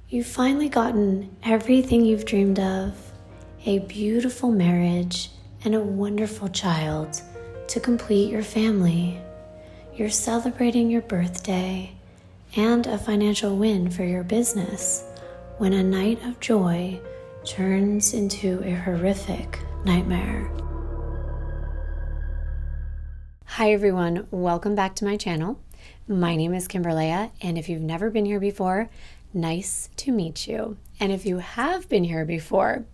You've finally gotten everything you've dreamed of, a beautiful marriage and a wonderful child to complete your family. You're celebrating your birthday and a financial win for your business when a night of joy turns into a horrific nightmare. Hi everyone, welcome back to my channel. My name is Kimbyrleigha, and if you've never been here before, nice to meet you. And if you have been here before,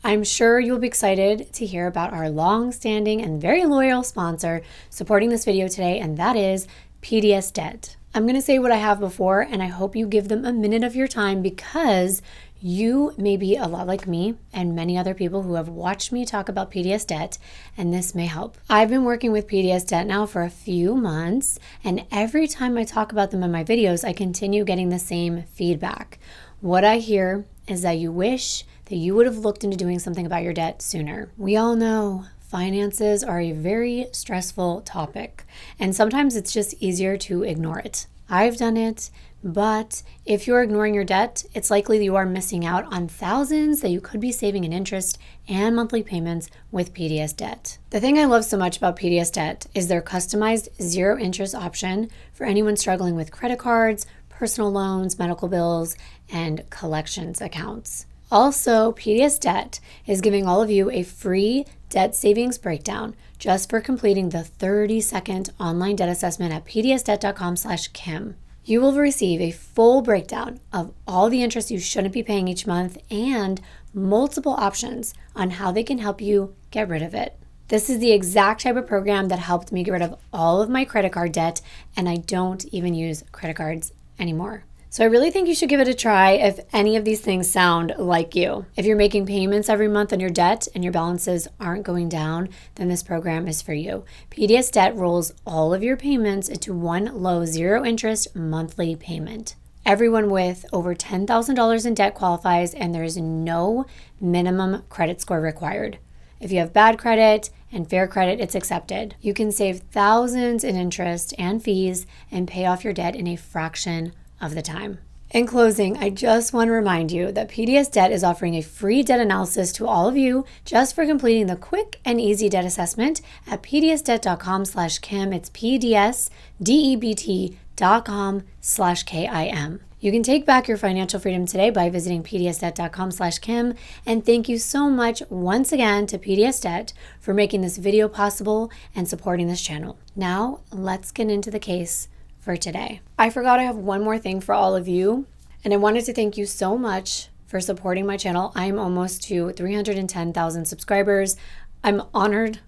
I'm sure you'll be excited to hear about our long-standing and very loyal sponsor supporting this video today, and that is PDS Debt. I'm going to say what I have before, and I hope you give them a minute of your time because you may be a lot like me and many other people who have watched me talk about PDS Debt, and this may help. I've been working with PDS Debt now for a few months, and every time I talk about them in my videos, I continue getting the same feedback. What I hear is that you wish that you would have looked into doing something about your debt sooner. We all know finances are a very stressful topic, and sometimes it's just easier to ignore it. I've done it, but if you're ignoring your debt, it's likely that you are missing out on thousands that you could be saving in interest and monthly payments with PDS Debt. The thing I love so much about PDS Debt is their customized zero interest option for anyone struggling with credit cards, personal loans, medical bills, and collections accounts. Also, PDS Debt is giving all of you a free debt savings breakdown just for completing the 30-second online debt assessment at pdsdebt.com/Kim. You will receive a full breakdown of all the interest you shouldn't be paying each month and multiple options on how they can help you get rid of it. This is the exact type of program that helped me get rid of all of my credit card debt, and I don't even use credit cards anymore. So I really think you should give it a try if any of these things sound like you. If you're making payments every month on your debt and your balances aren't going down, then this program is for you. PDS Debt rolls all of your payments into one low zero interest monthly payment. Everyone with over $10,000 in debt qualifies, and there is no minimum credit score required. If you have bad credit and fair credit, it's accepted. You can save thousands in interest and fees and pay off your debt in a fraction of the time. In closing, I just want to remind you that PDS Debt is offering a free debt analysis to all of you just for completing the quick and easy debt assessment at pdsdebt.com/Kim. It's pdsdebt.com/KIM. You can take back your financial freedom today by visiting pdsdebt.com/Kim. And thank you so much once again to PDS Debt for making this video possible and supporting this channel. Now, let's get into the case for today. I forgot I have one more thing for all of you, and I wanted to thank you so much for supporting my channel. I'm almost to 310,000 subscribers. I'm honored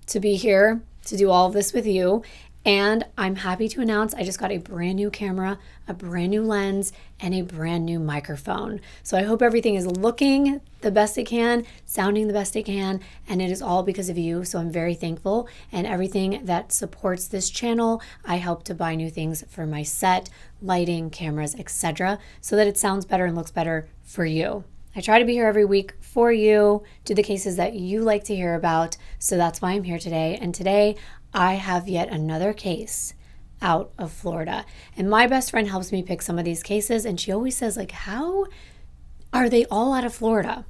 to be here to do all of this with you, and I'm happy to announce I just got a brand new camera, a brand new lens, and a brand new microphone. So I hope everything is looking the best it can, sounding the best it can, and it is all because of you. So I'm very thankful, and everything that supports this channel, I help to buy new things for my set, lighting, cameras, etc., so that it sounds better and looks better for you. I try to be here every week for you, do the cases that you like to hear about, so that's why I'm here today. And today, I have yet another case out of Florida. And my best friend helps me pick some of these cases, and she always says, like, how are they all out of Florida?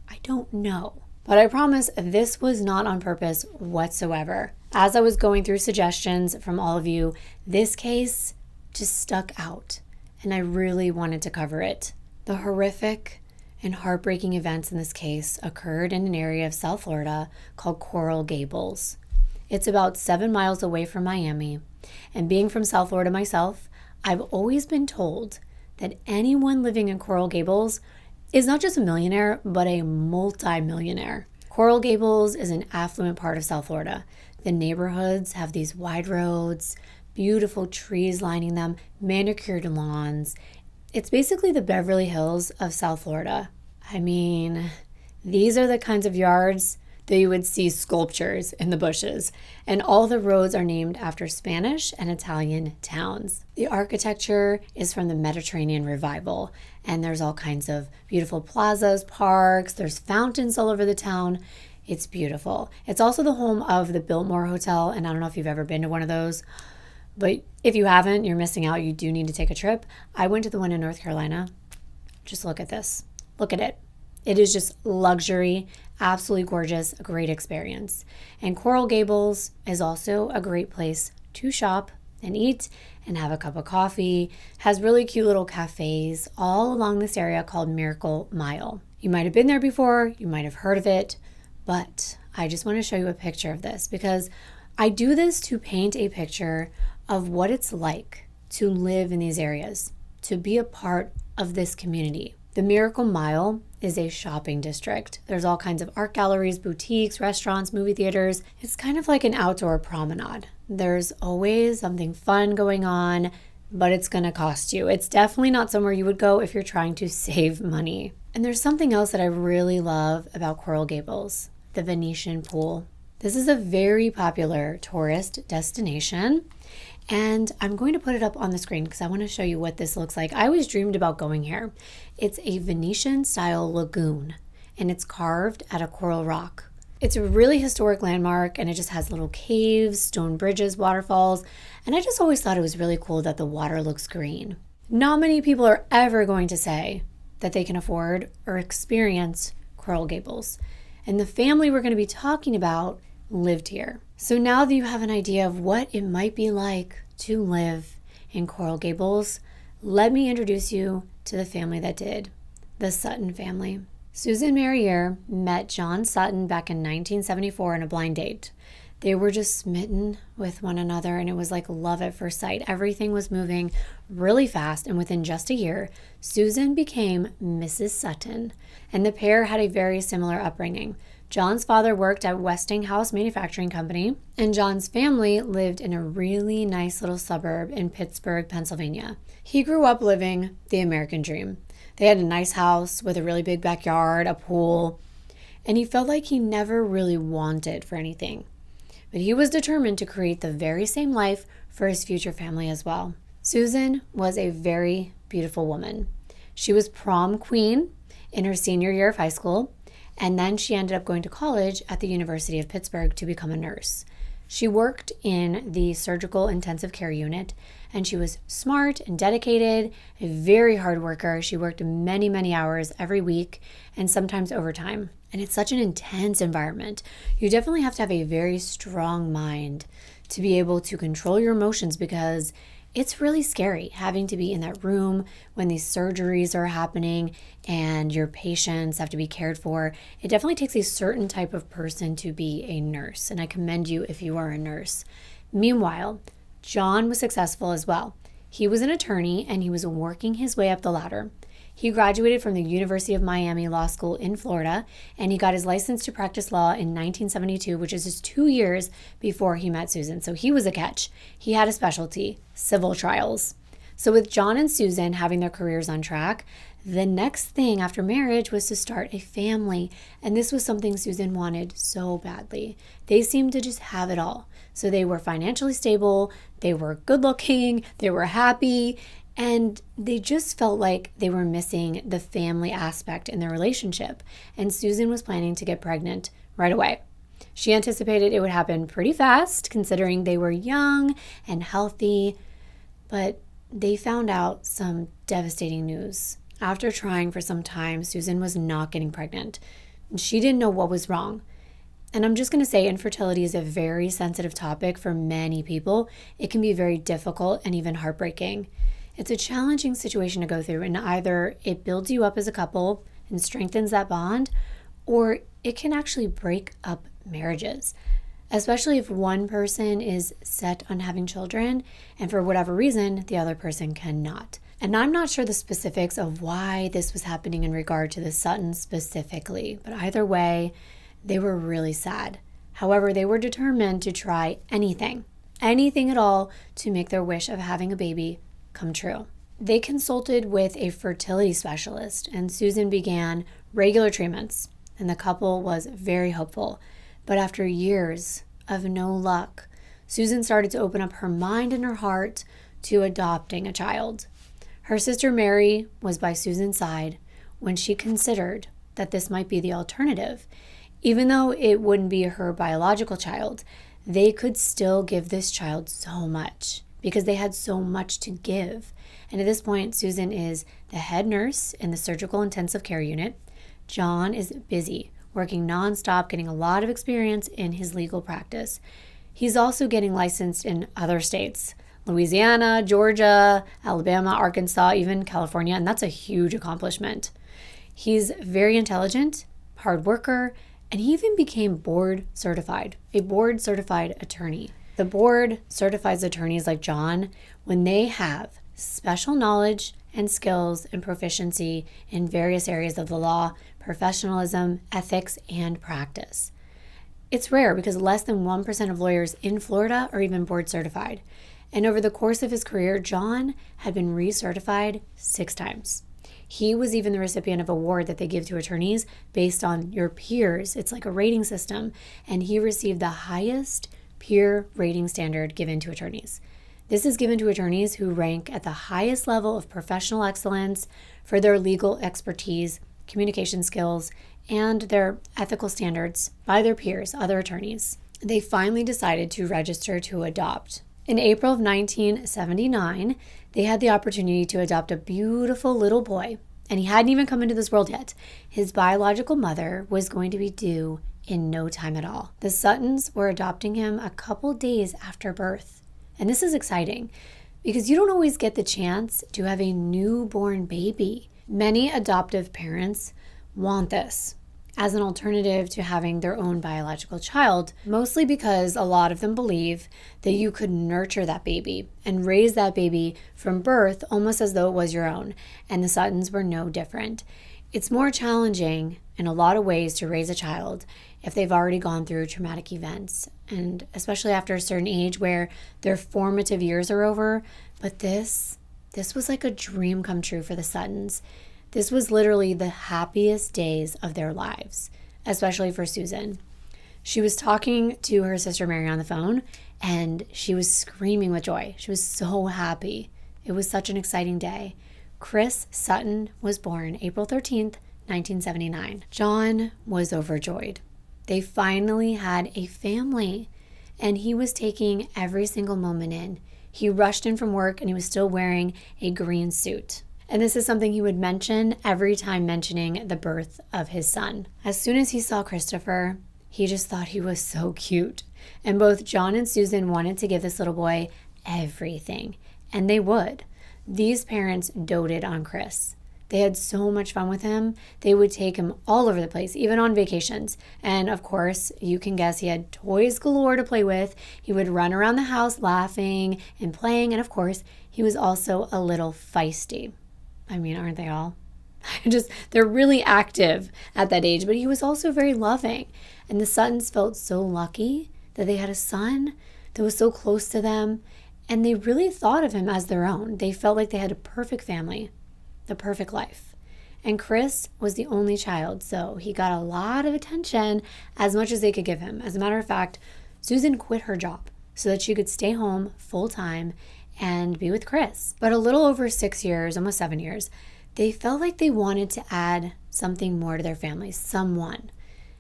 I don't know. But I promise this was not on purpose whatsoever. As I was going through suggestions from all of you, this case just stuck out, and I really wanted to cover it. The horrific and heartbreaking events in this case occurred in an area of South Florida called Coral Gables. It's about 7 miles away from Miami, and being from South Florida myself, I've always been told that anyone living in Coral Gables is not just a millionaire, but a multi-millionaire. Coral Gables is an affluent part of South Florida. The neighborhoods have these wide roads, beautiful trees lining them, manicured lawns. It's basically the Beverly Hills of South Florida. I mean, these are the kinds of yards that you would see sculptures in the bushes, and all the roads are named after Spanish and Italian towns. The architecture is from the Mediterranean Revival, and there's all kinds of beautiful plazas, parks, there's fountains all over the town. It's beautiful. It's also the home of the Biltmore Hotel, and I don't know if you've ever been to one of those, but if you haven't, you're missing out. You do need to take a trip. I went to the one in North Carolina. just look at this. Look at it. It is just luxury, absolutely gorgeous, a great experience. And Coral Gables is also a great place to shop and eat and have a cup of coffee. Has really cute little cafes all along this area called Miracle Mile. You might have been there before, you might have heard of it, but I just want to show you a picture of this because I do this to paint a picture of what it's like to live in these areas, to be a part of this community. The Miracle Mile is a shopping district. There's all kinds of art galleries, boutiques, restaurants, movie theaters. It's kind of like an outdoor promenade. There's always something fun going on, but it's going to cost you. It's definitely not somewhere you would go if you're trying to save money. And there's something else that I really love about Coral Gables, the Venetian pool. This is a very popular tourist destination. And I'm going to put it up on the screen because I want to show you what this looks like. I always dreamed about going here. It's a Venetian-style lagoon, and it's carved out of coral rock. It's a really historic landmark, and it just has little caves, stone bridges, waterfalls, and I just always thought it was really cool that the water looks green. Not many people are ever going to say that they can afford or experience Coral Gables, and the family we're going to be talking about lived here. So now that you have an idea of what it might be like to live in Coral Gables, let me introduce you to the family that did, the Sutton family. Susan Merrier met John Sutton back in 1974 on a blind date. They were just smitten with one another, and it was like love at first sight. Everything was moving really fast, and within just a year, Susan became Mrs. Sutton, and the pair had a very similar upbringing. John's father worked at Westinghouse Manufacturing Company, and John's family lived in a really nice little suburb in Pittsburgh, Pennsylvania. He grew up living the American dream. They had a nice house with a really big backyard, a pool, and he felt like he never really wanted for anything. But he was determined to create the very same life for his future family as well. Susan was a very beautiful woman. She was prom queen in her senior year of high school, and then she ended up going to college at the University of Pittsburgh to become a nurse. She worked in the surgical intensive care unit, and she was smart and dedicated, a very hard worker. She worked many, many hours every week and sometimes overtime. And it's such an intense environment. You definitely have to have a very strong mind to be able to control your emotions because it's really scary having to be in that room when these surgeries are happening and your patients have to be cared for. It definitely takes a certain type of person to be a nurse, and I commend you if you are a nurse. Meanwhile, John was successful as well. He was an attorney and he was working his way up the ladder. He graduated from the University of Miami Law School in Florida, and he got his license to practice law in 1972, which is just 2 years before he met Susan. So he was a catch. He had a specialty, civil trials. So with John and Susan having their careers on track, the next thing after marriage was to start a family. And this was something Susan wanted so badly. They seemed to just have it all. So they were financially stable, they were good looking, they were happy, and they just felt like they were missing the family aspect in their relationship. And Susan was planning to get pregnant right away. She anticipated it would happen pretty fast, considering they were young and healthy. But they found out some devastating news. After trying for some time, Susan was not getting pregnant. She didn't know what was wrong. And I'm just going to say infertility is a very sensitive topic for many people. It can be very difficult and even heartbreaking. It's a challenging situation to go through, and either it builds you up as a couple and strengthens that bond, or it can actually break up marriages, especially if one person is set on having children and for whatever reason, the other person cannot. And I'm not sure the specifics of why this was happening in regard to the Suttons specifically, but either way, they were really sad. However, they were determined to try anything at all to make their wish of having a baby come true. They consulted with a fertility specialist, and Susan began regular treatments, and the couple was very hopeful. But after years of no luck, Susan started to open up her mind and her heart to adopting a child. Her sister Mary was by Susan's side when she considered that this might be the alternative. Even though it wouldn't be her biological child, they could still give this child so much because they had so much to give. And at this point, Susan is the head nurse in the surgical intensive care unit. John is busy, working nonstop, getting a lot of experience in his legal practice. He's also getting licensed in other states, Louisiana, Georgia, Alabama, Arkansas, even California, and that's a huge accomplishment. He's very intelligent, hard worker, and he even became board certified, a board certified attorney. The board certifies attorneys like John when they have special knowledge and skills and proficiency in various areas of the law, professionalism, ethics, and practice. It's rare because less than 1% of lawyers in Florida are even board certified. And over the course of his career, John had been recertified 6 times. He was even the recipient of an award that they give to attorneys based on your peers. It's like a rating system. And he received the highest peer rating standard given to attorneys. This is given to attorneys who rank at the highest level of professional excellence for their legal expertise, communication skills, and their ethical standards by their peers, other attorneys. They finally decided to register to adopt. In April of 1979, they had the opportunity to adopt a beautiful little boy, and he hadn't even come into this world yet. His biological mother was going to be due in no time at all. The Suttons were adopting him a couple days after birth. And this is exciting because you don't always get the chance to have a newborn baby. Many adoptive parents want this as an alternative to having their own biological child, mostly because a lot of them believe that you could nurture that baby and raise that baby from birth almost as though it was your own, and the Suttons were no different. It's more challenging in a lot of ways to raise a child if they've already gone through traumatic events, and especially after a certain age where their formative years are over. But this was like a dream come true for the Suttons. This was literally the happiest days of their lives, especially for Susan. She was talking to her sister Mary on the phone, and she was screaming with joy. She was so happy. It was such an exciting day. Chris Sutton was born April 13th, 1979. John was overjoyed. They finally had a family, and he was taking every single moment in. He rushed in from work, and he was still wearing a green suit. And this is something he would mention every time mentioning the birth of his son. As soon as he saw Christopher, he just thought he was so cute. And both John and Susan wanted to give this little boy everything, and they would. These parents doted on Chris. They had so much fun with him. They would take him all over the place, even on vacations. And of course, you can guess he had toys galore to play with. He would run around the house laughing and playing. And of course, he was also a little feisty. I mean, aren't they all? They're really active at that age, but he was also very loving. And the Suttons felt so lucky that they had a son that was so close to them. And they really thought of him as their own. They felt like they had a perfect family, the perfect life. And Chris was the only child, so he got a lot of attention, as much as they could give him. As a matter of fact, Susan quit her job so that she could stay home full time and be with Chris. But a little over 6 years, almost 7 years, they felt like they wanted to add something more to their family, someone.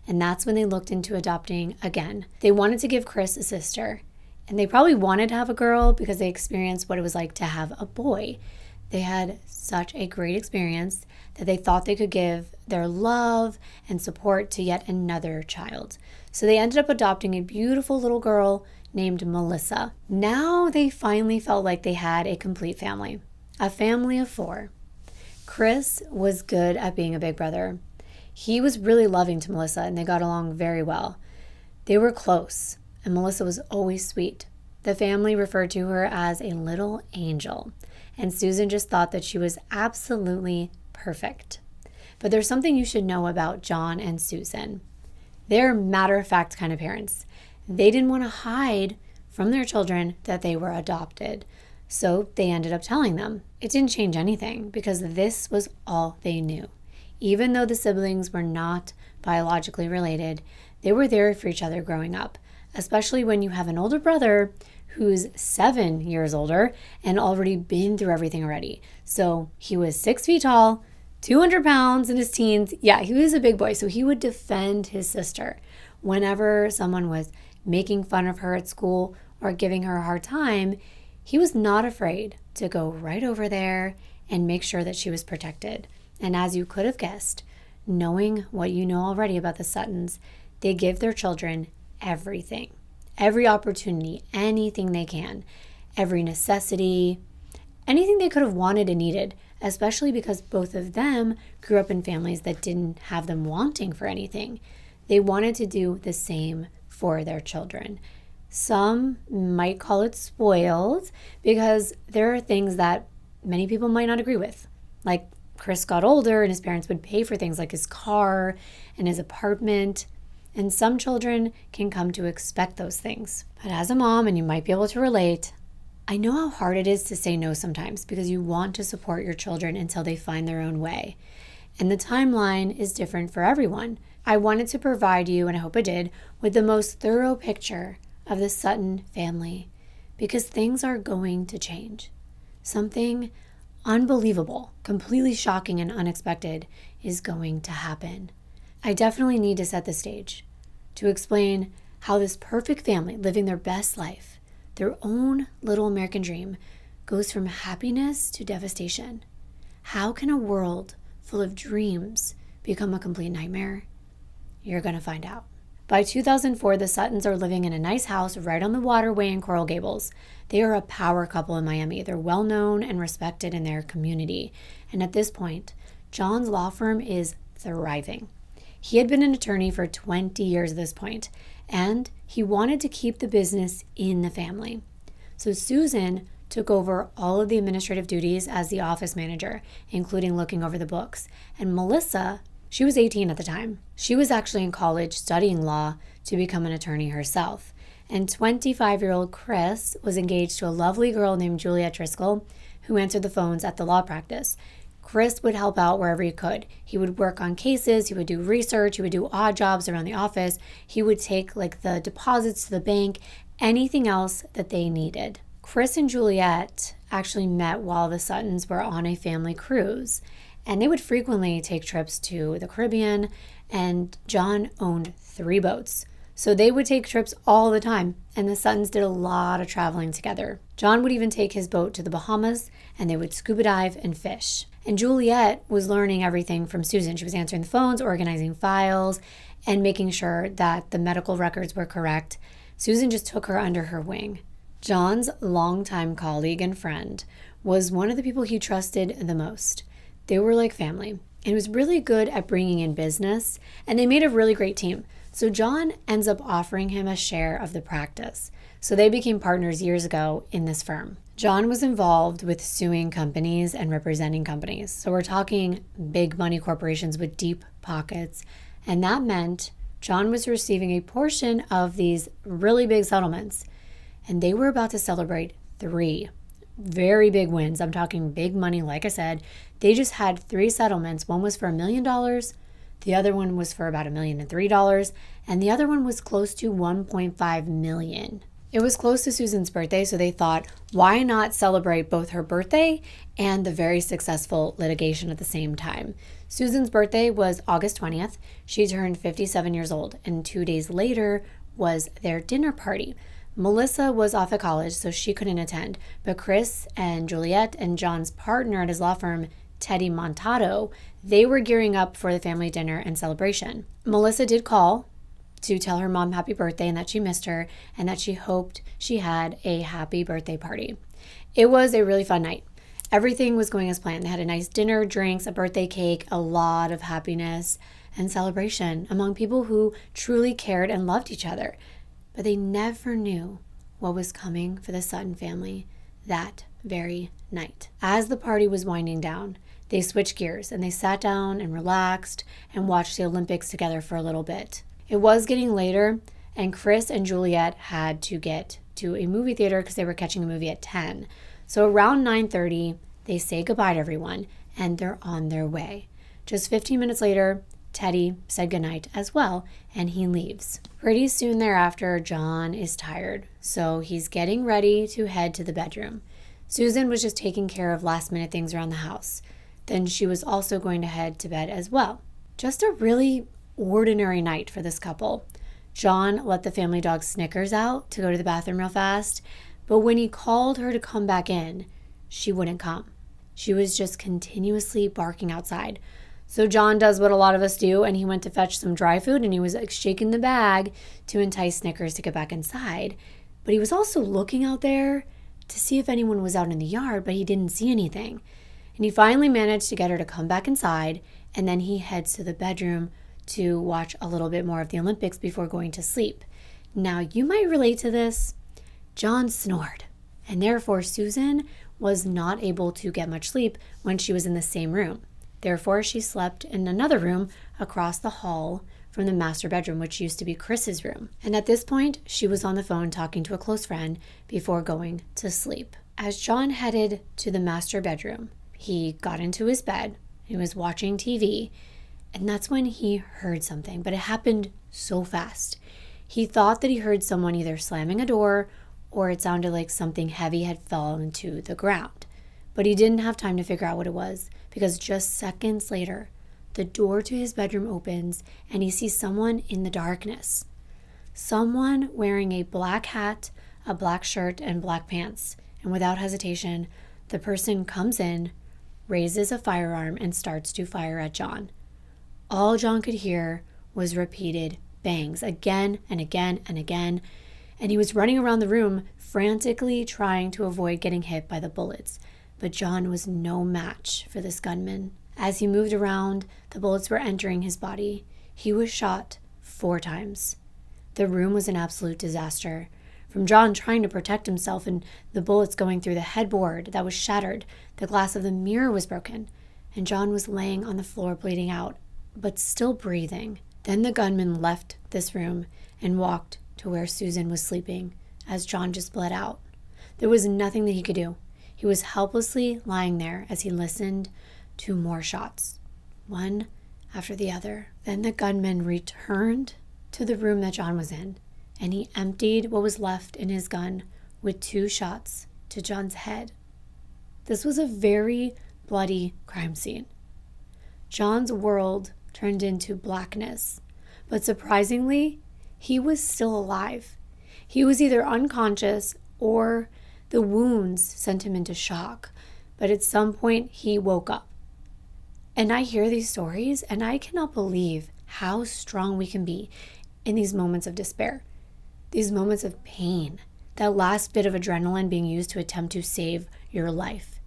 And that's when they looked into adopting again. They wanted to give Chris a sister, and they probably wanted to have a girl because they experienced what it was like to have a boy. They had such a great experience that they thought they could give their love and support to yet another child. So they ended up adopting a beautiful little girl named Melissa. Now they finally felt like they had a complete family, a family of 4. Chris was good at being a big brother. He was really loving to Melissa, and they got along very well. They were close, and Melissa was always sweet. The family referred to her as a little angel, and Susan just thought that she was absolutely perfect. But there's something you should know about John and Susan. They're matter-of-fact kind of parents. They didn't want to hide from their children that they were adopted, so they ended up telling them. It didn't change anything because this was all they knew. Even though the siblings were not biologically related, they were there for each other growing up, especially when you have an older brother who's 7 years older and already been through everything already. So he was 6 feet tall, 200 pounds in his teens. Yeah, he was a big boy, so he would defend his sister. Whenever someone was making fun of her at school or giving her a hard time, he was not afraid to go right over there and make sure that she was protected. And as you could have guessed, knowing what you know already about the Suttons, they give their children everything, every opportunity, anything they can, every necessity, anything they could have wanted and needed, especially because both of them grew up in families that didn't have them wanting for anything. They wanted to do the same for their children. Some might call it spoiled because there are things that many people might not agree with. Like Chris got older and his parents would pay for things like his car and his apartment. And some children can come to expect those things. But as a mom, and you might be able to relate, I know how hard it is to say no sometimes because you want to support your children until they find their own way. And the timeline is different for everyone. I wanted to provide you, and I hope I did, with the most thorough picture of the Sutton family because things are going to change. Something unbelievable, completely shocking and unexpected is going to happen. I definitely need to set the stage to explain how this perfect family living their best life, their own little American dream, goes from happiness to devastation. How can a world full of dreams become a complete nightmare? You're going to find out. By 2004, the Suttons are living in a nice house right on the waterway in Coral Gables. They are a power couple in Miami. They're well known and respected in their community. And at this point, John's law firm is thriving. He had been an attorney for 20 years at this point, and he wanted to keep the business in the family. So Susan took over all of the administrative duties as the office manager, including looking over the books. And Melissa, she was 18 at the time. She was actually in college studying law to become an attorney herself. And 25-year-old Chris was engaged to a lovely girl named Juliet Driscoll, who answered the phones at the law practice. Chris would help out wherever he could. He would work on cases, he would do research, he would do odd jobs around the office, he would take the deposits to the bank, anything else that they needed. Chris and Juliet actually met while the Suttons were on a family cruise, and they would frequently take trips to the Caribbean, and John owned 3 boats. So they would take trips all the time, and the Suttons did a lot of traveling together. John would even take his boat to the Bahamas, and they would scuba dive and fish. And Juliet was learning everything from Susan. She was answering the phones, organizing files, and making sure that the medical records were correct. Susan just took her under her wing. John's longtime colleague and friend was one of the people he trusted the most. They were like family, and he was really good at bringing in business, and they made a really great team. So John ends up offering him a share of the practice. So they became partners years ago in this firm. John was involved with suing companies and representing companies. So we're talking big money corporations with deep pockets. And that meant John was receiving a portion of these really big settlements. And they were about to celebrate 3 very big wins. I'm talking big money. Like I said, they just had 3 settlements. One was for $1 million. The other one was for about $1,003,000. And the other one was close to $1.5 million. It was close to Susan's birthday, so they thought, why not celebrate both her birthday and the very successful litigation at the same time? Susan's birthday was August 20th. She turned 57 years old, and 2 days later was their dinner party. Melissa was off at college, so she couldn't attend, but Chris and Juliet and John's partner at his law firm, Teddy Montato, they were gearing up for the family dinner and celebration. Melissa did call to tell her mom happy birthday and that she missed her and that she hoped she had a happy birthday party. It was a really fun night. Everything was going as planned. They had a nice dinner, drinks, a birthday cake, a lot of happiness and celebration among people who truly cared and loved each other. But they never knew what was coming for the Sutton family that very night. As the party was winding down, they switched gears and they sat down and relaxed and watched the Olympics together for a little bit. It was getting later, and Chris and Juliet had to get to a movie theater because they were catching a movie at 10. So around 9:30, they say goodbye to everyone, and they're on their way. Just 15 minutes later, Teddy said goodnight as well, and he leaves. Pretty soon thereafter, John is tired, so he's getting ready to head to the bedroom. Susan was just taking care of last-minute things around the house. Then she was also going to head to bed as well. Just a really ordinary night for this couple. John let the family dog Snickers out to go to the bathroom real fast, but when he called her to come back in, she wouldn't come. She was just continuously barking outside. So John does what a lot of us do, and he went to fetch some dry food, and he was shaking the bag to entice Snickers to get back inside. But he was also looking out there to see if anyone was out in the yard, but he didn't see anything. And he finally managed to get her to come back inside, and then he heads to the bedroom to watch a little bit more of the Olympics before going to sleep. Now, you might relate to this. John snored, and therefore Susan was not able to get much sleep when she was in the same room. Therefore, she slept in another room across the hall from the master bedroom, which used to be Chris's room. And at this point, she was on the phone talking to a close friend before going to sleep. As John headed to the master bedroom, he got into his bed, he was watching TV, and that's when he heard something, but it happened so fast. He thought that he heard someone either slamming a door or it sounded like something heavy had fallen to the ground. But he didn't have time to figure out what it was, because just seconds later, the door to his bedroom opens and he sees someone in the darkness. Someone wearing a black hat, a black shirt, and black pants. And without hesitation, the person comes in, raises a firearm, and starts to fire at John. All John could hear was repeated bangs again and again and again, and he was running around the room frantically trying to avoid getting hit by the bullets. But John was no match for this gunman. As he moved around, the bullets were entering his body. He was shot 4 times. The room was an absolute disaster. From John trying to protect himself and the bullets going through the headboard that was shattered, the glass of the mirror was broken, and John was laying on the floor bleeding out, but still breathing. Then the gunman left this room and walked to where Susan was sleeping as John just bled out. There was nothing that he could do. He was helplessly lying there as he listened to more shots, one after the other. Then the gunman returned to the room that John was in, and he emptied what was left in his gun with 2 shots to John's head. This was a very bloody crime scene. John's world turned into blackness, but surprisingly, he was still alive. He was either unconscious or the wounds sent him into shock, but at some point he woke up. And I hear these stories and I cannot believe how strong we can be in these moments of despair, these moments of pain, that last bit of adrenaline being used to attempt to save your life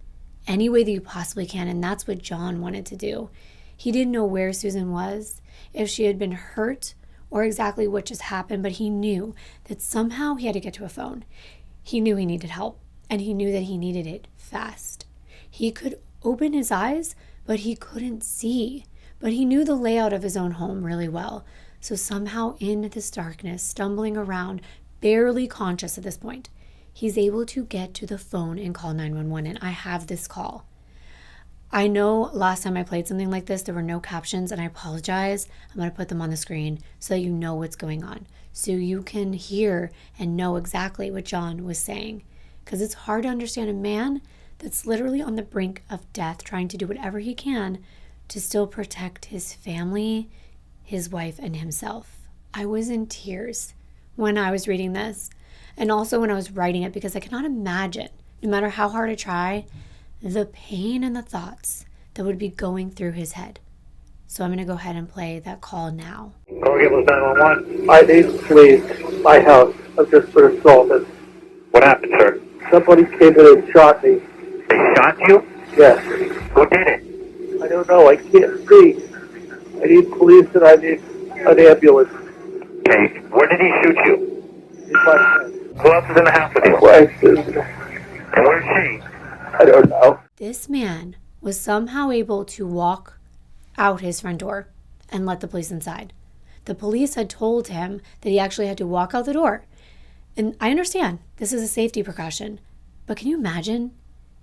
any way that you possibly can. And that's what John wanted to do. He didn't know where Susan was, if she had been hurt, or exactly what just happened, but he knew that somehow he had to get to a phone. He knew he needed help, and he knew that he needed it fast. He could open his eyes, but he couldn't see. But he knew the layout of his own home really well. So somehow in this darkness, stumbling around, barely conscious at this point, he's able to get to the phone and call 911, and I have this call. I know last time I played something like this, there were no captions, and I apologize. I'm going to put them on the screen so that you know what's going on, so you can hear and know exactly what John was saying. Because it's hard to understand a man that's literally on the brink of death, trying to do whatever he can to still protect his family, his wife, and himself. I was in tears when I was reading this, and also when I was writing it, because I cannot imagine, no matter how hard I try, the pain and the thoughts that would be going through his head. So I'm going to go ahead and play that call now. Medicolegal 911. I need police. My house. I've just been assaulted. What happened, sir? Somebody came in and shot me. They shot you? Yes. Who did it? I don't know. I can't see. I need police and I need an ambulance. Okay. Where did he shoot you? In my head. Who else is in the house with you? My wife, Susan. And where's she? I don't know. This man was somehow able to walk out his front door and let the police inside. The police had told him that he actually had to walk out the door. And I understand this is a safety precaution, but can you imagine?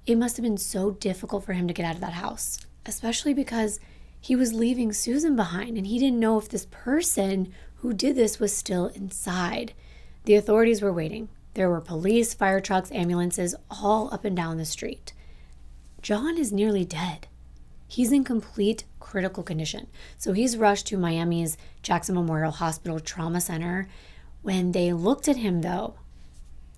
It must have been so difficult for him to get out of that house, especially because he was leaving Susan behind and he didn't know if this person who did this was still inside. The authorities were waiting. There were police, fire trucks, ambulances, all up and down the street. John is nearly dead. He's in complete critical condition. So he's rushed to Miami's Jackson Memorial Hospital Trauma Center. When they looked at him, though,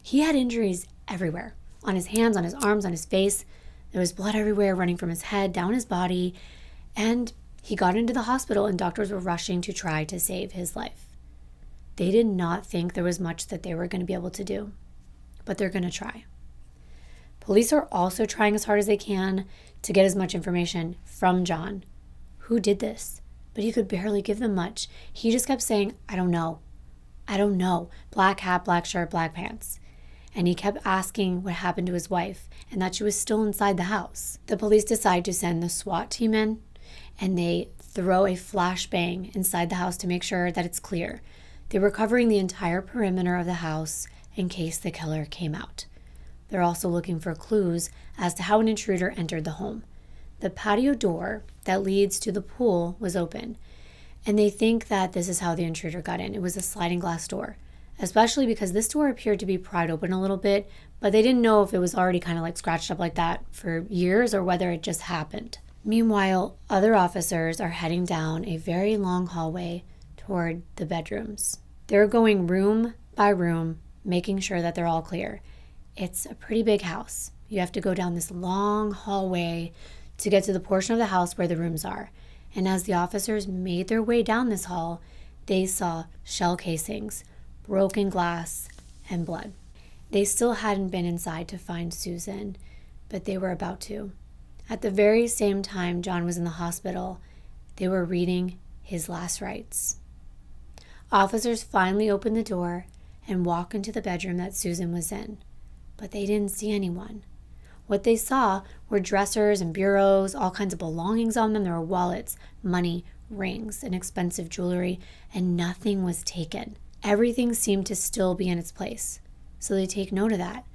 he had injuries everywhere, on his hands, on his arms, on his face. There was blood everywhere running from his head, down his body, and he got into the hospital and doctors were rushing to try to save his life. They did not think there was much that they were going to be able to do, but they're going to try. Police are also trying as hard as they can to get as much information from John. Who did this? But he could barely give them much. He just kept saying, I don't know. I don't know. Black hat, black shirt, black pants. And he kept asking what happened to his wife and that she was still inside the house. The police decide to send the SWAT team in, and they throw a flashbang inside the house to make sure that it's clear. They were covering the entire perimeter of the house in case the killer came out. They're also looking for clues as to how an intruder entered the home. The patio door that leads to the pool was open, and they think that this is how the intruder got in. It was a sliding glass door, especially because this door appeared to be pried open a little bit, but they didn't know if it was already kind of like scratched up like that for years or whether it just happened. Meanwhile, other officers are heading down a very long hallway toward the bedrooms. They're going room by room, making sure that they're all clear. It's a pretty big house. You have to go down this long hallway to get to the portion of the house where the rooms are. And as the officers made their way down this hall, they saw shell casings, broken glass, and blood. They still hadn't been inside to find Susan, but they were about to. At the very same time John was in the hospital, they were reading his last rites. Officers finally opened the door and walked into the bedroom that Susan was in, but they didn't see anyone. What they saw were dressers and bureaus, all kinds of belongings on them. There were wallets, money, rings, and expensive jewelry, and nothing was taken. Everything seemed to still be in its place. So they take note of that.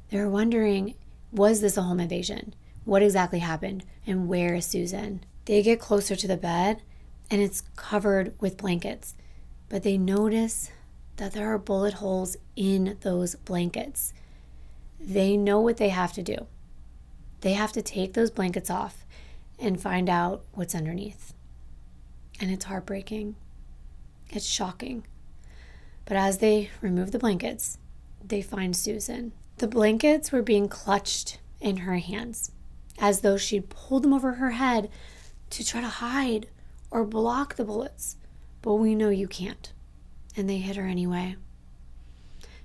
They're wondering, was this a home invasion? What exactly happened? And where is Susan? They get closer to the bed, and it's covered with blankets. But they notice that there are bullet holes in those blankets. They know what they have to do. They have to take those blankets off and find out what's underneath. And it's heartbreaking. It's shocking. But as they remove the blankets, they find Susan. The blankets were being clutched in her hands, as though she'd pulled them over her head to try to hide or block the bullets. But we know you can't. And they hit her anyway.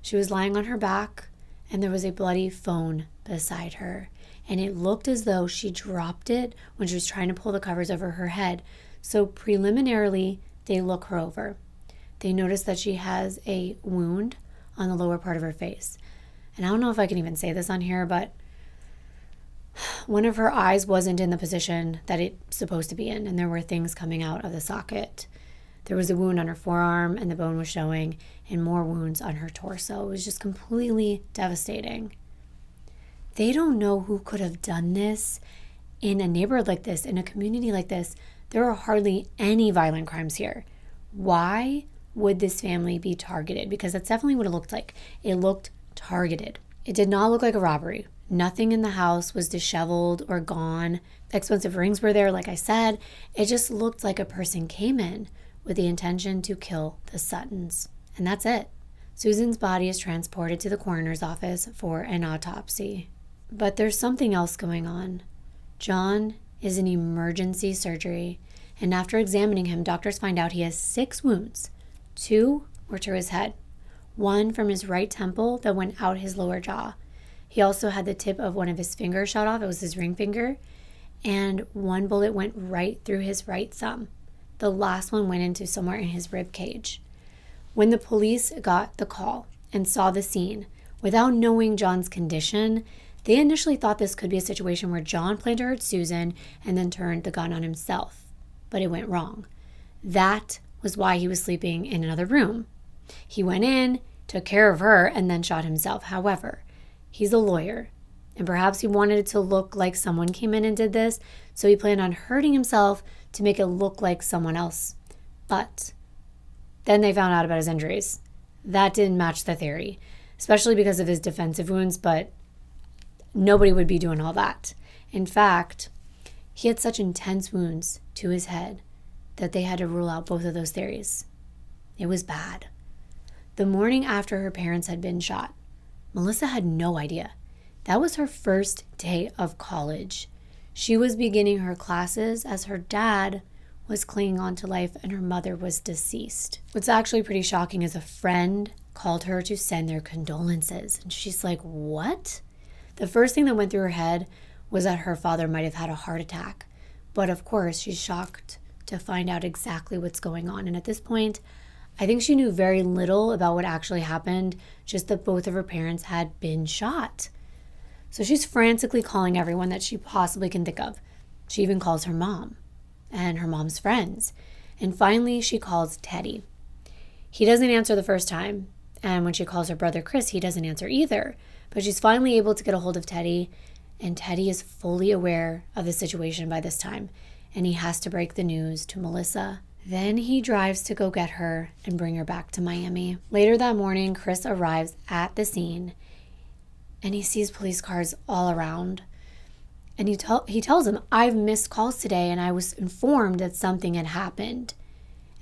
She was lying on her back, and there was a bloody phone beside her. And it looked as though she dropped it when she was trying to pull the covers over her head. So preliminarily, they look her over. They notice that she has a wound on the lower part of her face. And I don't know if I can even say this on here, but one of her eyes wasn't in the position that it's supposed to be in, and there were things coming out of the socket. There was a wound on her forearm, and the bone was showing, and more wounds on her torso. It was just completely devastating. They don't know who could have done this in a neighborhood like this, in a community like this. There are hardly any violent crimes here. Why would this family be targeted? Because that's definitely what it looked like. It looked targeted. It did not look like a robbery. Nothing in the house was disheveled or gone. Expensive rings were there, like I said. It just looked like a person came in with the intention to kill the Suttons. And that's it. Susan's body is transported to the coroner's office for an autopsy. But there's something else going on. John is in emergency surgery, and after examining him, doctors find out he has 6 wounds. 2 were to his head, 1 from his right temple that went out his lower jaw. He also had the tip of one of his fingers shot off. It was his ring finger. And 1 bullet went right through his right thumb. The last one went into somewhere in his rib cage. When the police got the call and saw the scene, without knowing John's condition, they initially thought this could be a situation where John planned to hurt Susan and then turned the gun on himself. But it went wrong. That was why he was sleeping in another room. He went in, took care of her, and then shot himself. However, he's a lawyer, and perhaps he wanted it to look like someone came in and did this, so he planned on hurting himself to make it look like someone else. But then they found out about his injuries. That didn't match the theory, especially because of his defensive wounds, but nobody would be doing all that. In fact, he had such intense wounds to his head that they had to rule out both of those theories. It was bad. The morning after her parents had been shot, Melissa had no idea. That was her first day of college. She was beginning her classes as her dad was clinging on to life and her mother was deceased. What's actually pretty shocking is a friend called her to send their condolences. And she's like, what? The first thing that went through her head was that her father might have had a heart attack. But of course, she's shocked to find out exactly what's going on. And at this point, I think she knew very little about what actually happened, just that both of her parents had been shot. So she's frantically calling everyone that she possibly can think of. She even calls her mom and her mom's friends. And finally, she calls Teddy. He doesn't answer the first time. And when she calls her brother Chris, he doesn't answer either. But she's finally able to get a hold of Teddy. And Teddy is fully aware of the situation by this time. And he has to break the news to Melissa. Then he drives to go get her and bring her back to Miami. Later that morning, Chris arrives at the scene. And he sees police cars all around. And he tells him, I've missed calls today and I was informed that something had happened.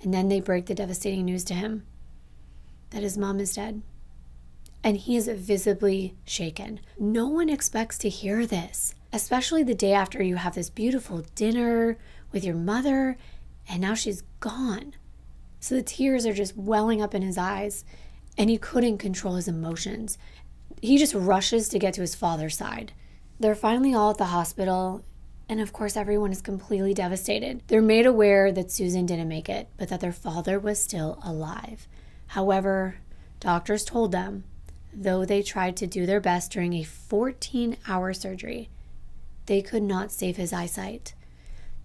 And then they break the devastating news to him that his mom is dead. And he is visibly shaken. No one expects to hear this, especially the day after you have this beautiful dinner with your mother and now she's gone. So the tears are just welling up in his eyes and he couldn't control his emotions. He just rushes to get to his father's side. They're finally all at the hospital, and of course everyone is completely devastated. They're made aware that Susan didn't make it, but that their father was still alive. However, doctors told them, though they tried to do their best during a 14-hour surgery, they could not save his eyesight.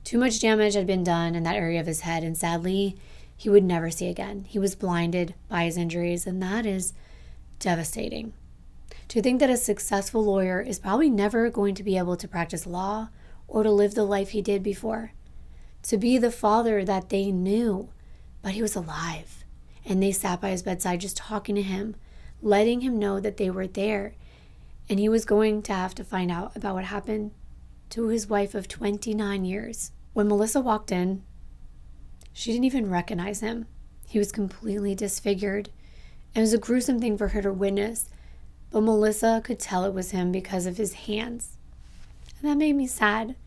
Too much damage had been done in that area of his head, and sadly, he would never see again. He was blinded by his injuries, and that is devastating. To think that a successful lawyer is probably never going to be able to practice law or to live the life he did before. To be the father that they knew, but he was alive. And they sat by his bedside just talking to him, letting him know that they were there. And he was going to have to find out about what happened to his wife of 29 years. When Melissa walked in, she didn't even recognize him. He was completely disfigured. It was a gruesome thing for her to witness. But Melissa could tell it was him because of his hands. And that made me sad.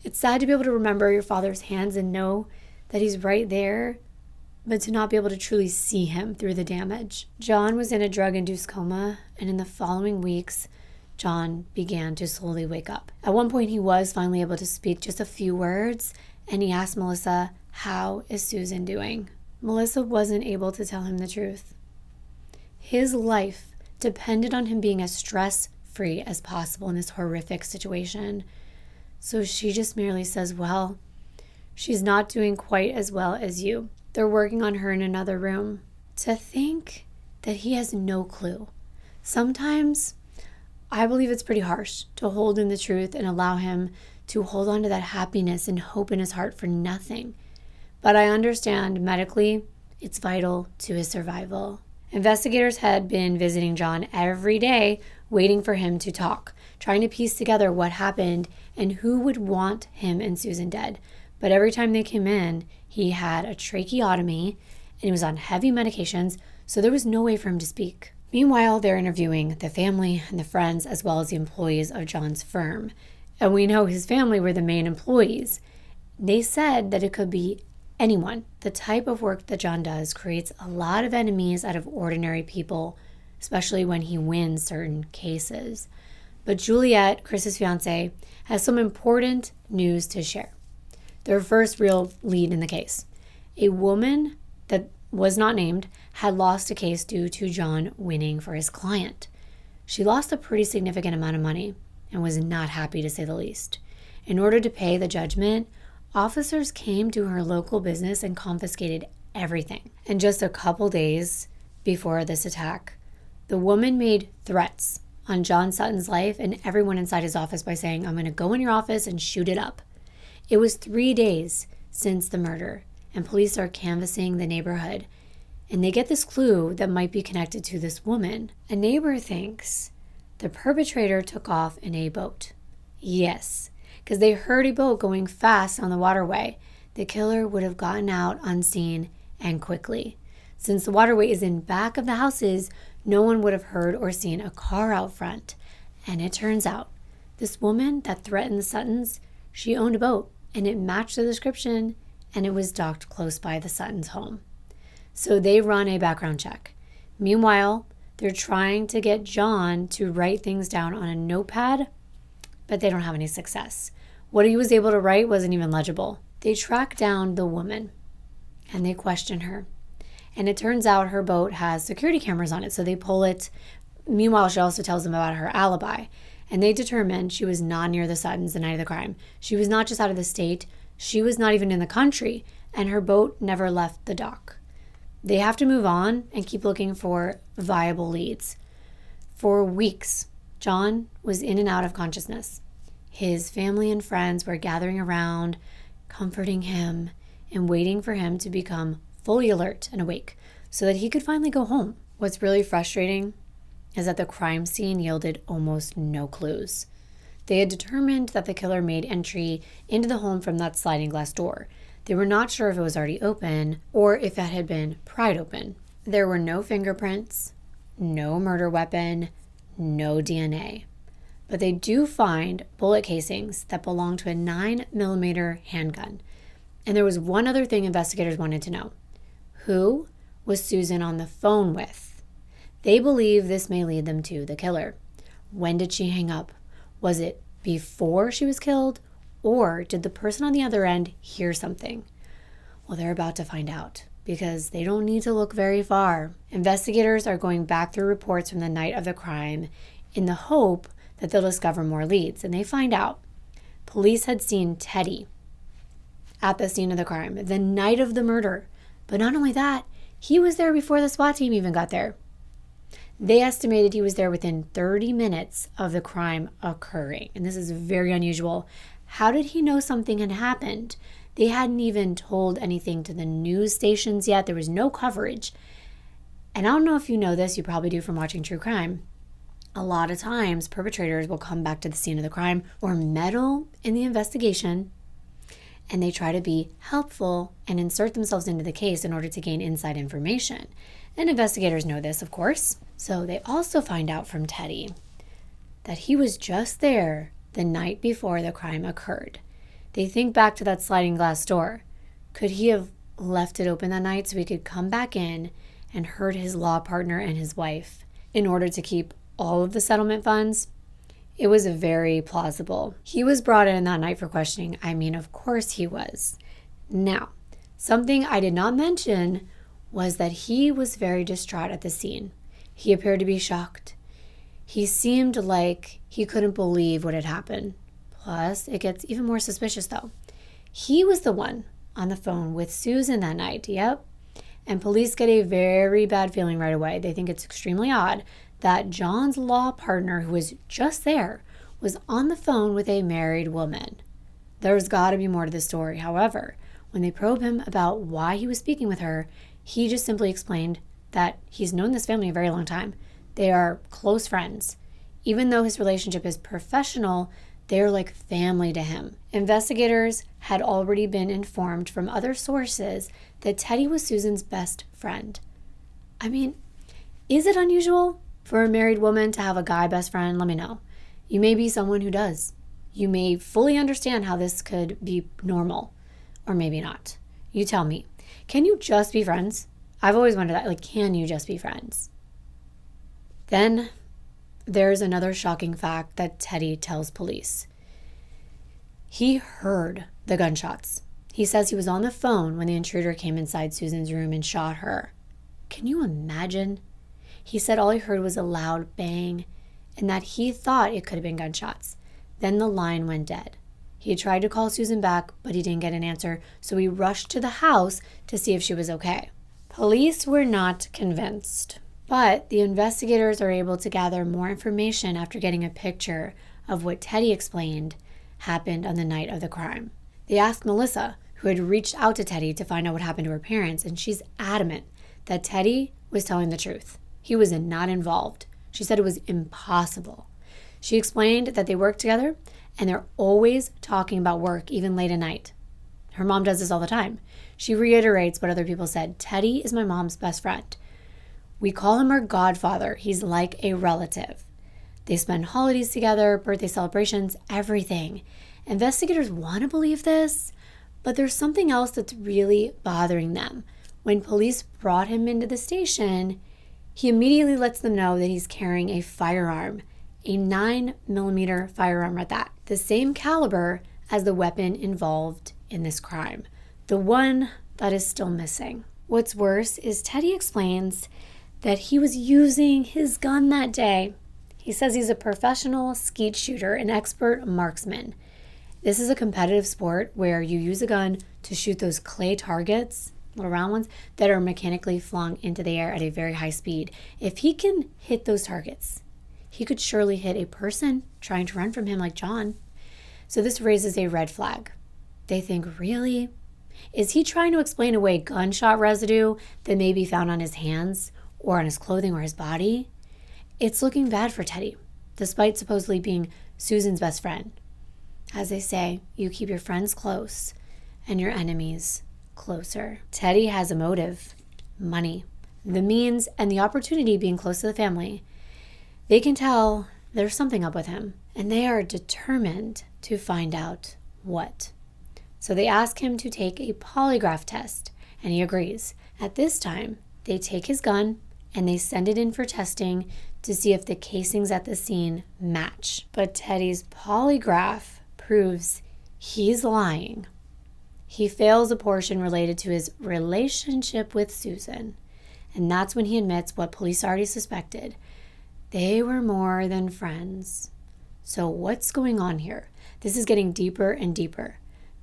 It's sad to be able to remember your father's hands and know that he's right there, but to not be able to truly see him through the damage. John was in a drug-induced coma, and in the following weeks, John began to slowly wake up. At one point, he was finally able to speak just a few words, and he asked Melissa, "How is Susan doing?" Melissa wasn't able to tell him the truth. His life depended on him being as stress-free as possible in this horrific situation. So she just merely says, well, she's not doing quite as well as you. They're working on her in another room. To think that he has no clue. Sometimes I believe it's pretty harsh to hold in the truth and allow him to hold on to that happiness and hope in his heart for nothing. But I understand medically it's vital to his survival. Investigators had been visiting John every day, waiting for him to talk, trying to piece together what happened and who would want him and Susan dead. But every time they came in, he had a tracheotomy and he was on heavy medications, so there was no way for him to speak. Meanwhile, they're interviewing the family and the friends as well as the employees of John's firm. And we know his family were the main employees. They said that it could be anyone. The type of work that John does creates a lot of enemies out of ordinary people, especially when he wins certain cases. But Juliet, Chris's fiance, has some important news to share. Their first real lead in the case. A woman that was not named had lost a case due to John winning for his client. She lost a pretty significant amount of money and was not happy, to say the least. In order to pay the judgment, officers came to her local business and confiscated everything. And just a couple days before this attack, the woman made threats on John Sutton's life and everyone inside his office by saying, "I'm going to go in your office and shoot it up." It was 3 days since the murder, and police are canvassing the neighborhood, and they get this clue that might be connected to this woman. A neighbor thinks the perpetrator took off in a boat. Yes, because they heard a boat going fast on the waterway. The killer would have gotten out unseen and quickly. Since the waterway is in back of the houses, no one would have heard or seen a car out front. And it turns out this woman that threatened the Suttons, she owned a boat and it matched the description and it was docked close by the Suttons' home. So they run a background check. Meanwhile, they're trying to get John to write things down on a notepad, but they don't have any success. What he was able to write wasn't even legible. They track down the woman and they question her. And it turns out her boat has security cameras on it, so they pull it. Meanwhile, she also tells them about her alibi. And they determined she was not near the Suttons the night of the crime. She was not just out of the state. She was not even in the country. And her boat never left the dock. They have to move on and keep looking for viable leads. For weeks, John was in and out of consciousness. His family and friends were gathering around, comforting him, and waiting for him to become fully alert and awake so that he could finally go home. What's really frustrating is that the crime scene yielded almost no clues. They had determined that the killer made entry into the home from that sliding glass door. They were not sure if it was already open or if it had been pried open. There were no fingerprints, no murder weapon, no DNA. But they do find bullet casings that belonged to a 9mm handgun. And there was one other thing investigators wanted to know. Who was Susan on the phone with? They believe this may lead them to the killer. When did she hang up? Was it before she was killed? Or did the person on the other end hear something? Well, they're about to find out because they don't need to look very far. Investigators are going back through reports from the night of the crime in the hope that they'll discover more leads. And they find out police had seen Teddy at the scene of the crime the night of the murder. But not only that, he was there before the SWAT team even got there. They estimated he was there within 30 minutes of the crime occurring. And this is very unusual. How did he know something had happened? They hadn't even told anything to the news stations yet. There was no coverage. And I don't know if you know this, you probably do from watching true crime. A lot of times, perpetrators will come back to the scene of the crime or meddle in the investigation, and they try to be helpful and insert themselves into the case in order to gain inside information. And investigators know this, of course. So they also find out from Teddy that he was just there the night before the crime occurred. They think back to that sliding glass door. Could he have left it open that night so he could come back in and hurt his law partner and his wife in order to keep all of the settlement funds? It was very plausible. He was brought in that night for questioning. I mean, of course he was. Now, something I did not mention was that he was very distraught at the scene. He appeared to be shocked. He seemed like he couldn't believe what had happened. Plus, it gets even more suspicious though. He was the one on the phone with Susan that night, yep. And police get a very bad feeling right away. They think it's extremely odd that John's law partner, who was just there, was on the phone with a married woman. There's got to be more to the story. However, when they probe him about why he was speaking with her, he just simply explained that he's known this family a very long time. They are close friends. Even though his relationship is professional, they're like family to him. Investigators had already been informed from other sources that Teddy was Susan's best friend. I mean, is it unusual for a married woman to have a guy best friend? Let me know. You may be someone who does. You may fully understand how this could be normal, or maybe not. You tell me. Can you just be friends? I've always wondered that. Like, can you just be friends? Then there's another shocking fact that Teddy tells police. He heard the gunshots. He says he was on the phone when the intruder came inside Susan's room and shot her. Can you imagine? He said all he heard was a loud bang and that he thought it could have been gunshots. Then the line went dead. He tried to call Susan back, but he didn't get an answer, so he rushed to the house to see if she was okay. Police were not convinced, but the investigators are able to gather more information after getting a picture of what Teddy explained happened on the night of the crime. They asked Melissa, who had reached out to Teddy to find out what happened to her parents, and she's adamant that Teddy was telling the truth. He was not involved. She said it was impossible. She explained that they work together and they're always talking about work, even late at night. Her mom does this all the time. She reiterates what other people said. Teddy is my mom's best friend. We call him our godfather. He's like a relative. They spend holidays together, birthday celebrations, everything. Investigators want to believe this, but there's something else that's really bothering them. When police brought him into the station, he immediately lets them know that he's carrying a firearm, a 9mm firearm at that, the same caliber as the weapon involved in this crime, the one that is still missing. What's worse is Teddy explains that he was using his gun that day. He says he's a professional skeet shooter, an expert marksman. This is a competitive sport where you use a gun to shoot those clay targets, little round ones, that are mechanically flung into the air at a very high speed. If he can hit those targets, he could surely hit a person trying to run from him like John. So this raises a red flag. They think, really? Is he trying to explain away gunshot residue that may be found on his hands or on his clothing or his body? It's looking bad for Teddy, despite supposedly being Susan's best friend. As they say, you keep your friends close and your enemies closer. Teddy has a motive, money, the means, and the opportunity being close to the family. They can tell there's something up with him, and they are determined to find out what. So they ask him to take a polygraph test, and he agrees. At this time, they take his gun and they send it in for testing to see if the casings at the scene match. But Teddy's polygraph proves he's lying. He fails a portion related to his relationship with Susan, and that's when he admits what police already suspected. They were more than friends. So what's going on here? This is getting deeper and deeper.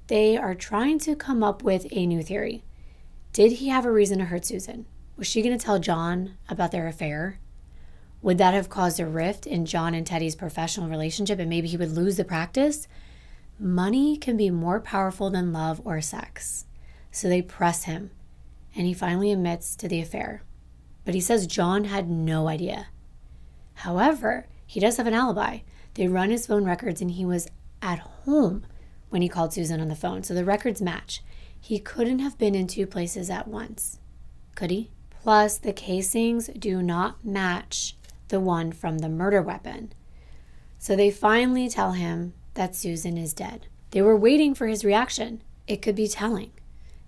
They are trying to come up with a new theory. Did he have a reason to hurt Susan? Was she going to tell John about their affair? Would that have caused a rift in John and Teddy's professional relationship and maybe he would lose the practice? Money can be more powerful than love or sex. So they press him, and he finally admits to the affair. But he says John had no idea. However, he does have an alibi. They run his phone records, and he was at home when he called Susan on the phone. So the records match. He couldn't have been in two places at once. Could he? Plus, the casings do not match the one from the murder weapon. So they finally tell him that Susan is dead. They were waiting for his reaction. It could be telling.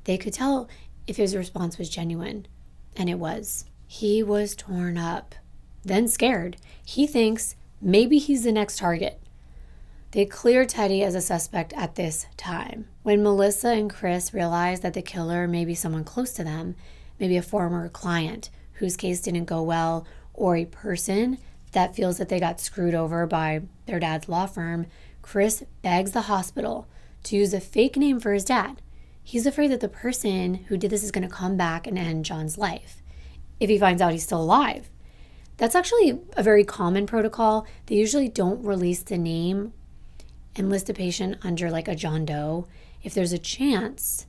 They could tell if his response was genuine, and it was. He was torn up, then scared. He thinks maybe he's the next target. They clear Teddy as a suspect at this time. When Melissa and Chris realize that the killer may be someone close to them, maybe a former client whose case didn't go well, or a person that feels that they got screwed over by their dad's law firm, Chris begs the hospital to use a fake name for his dad. He's afraid that the person who did this is going to come back and end John's life if he finds out he's still alive. That's actually a very common protocol. They usually don't release the name and list a patient under like a John Doe if there's a chance,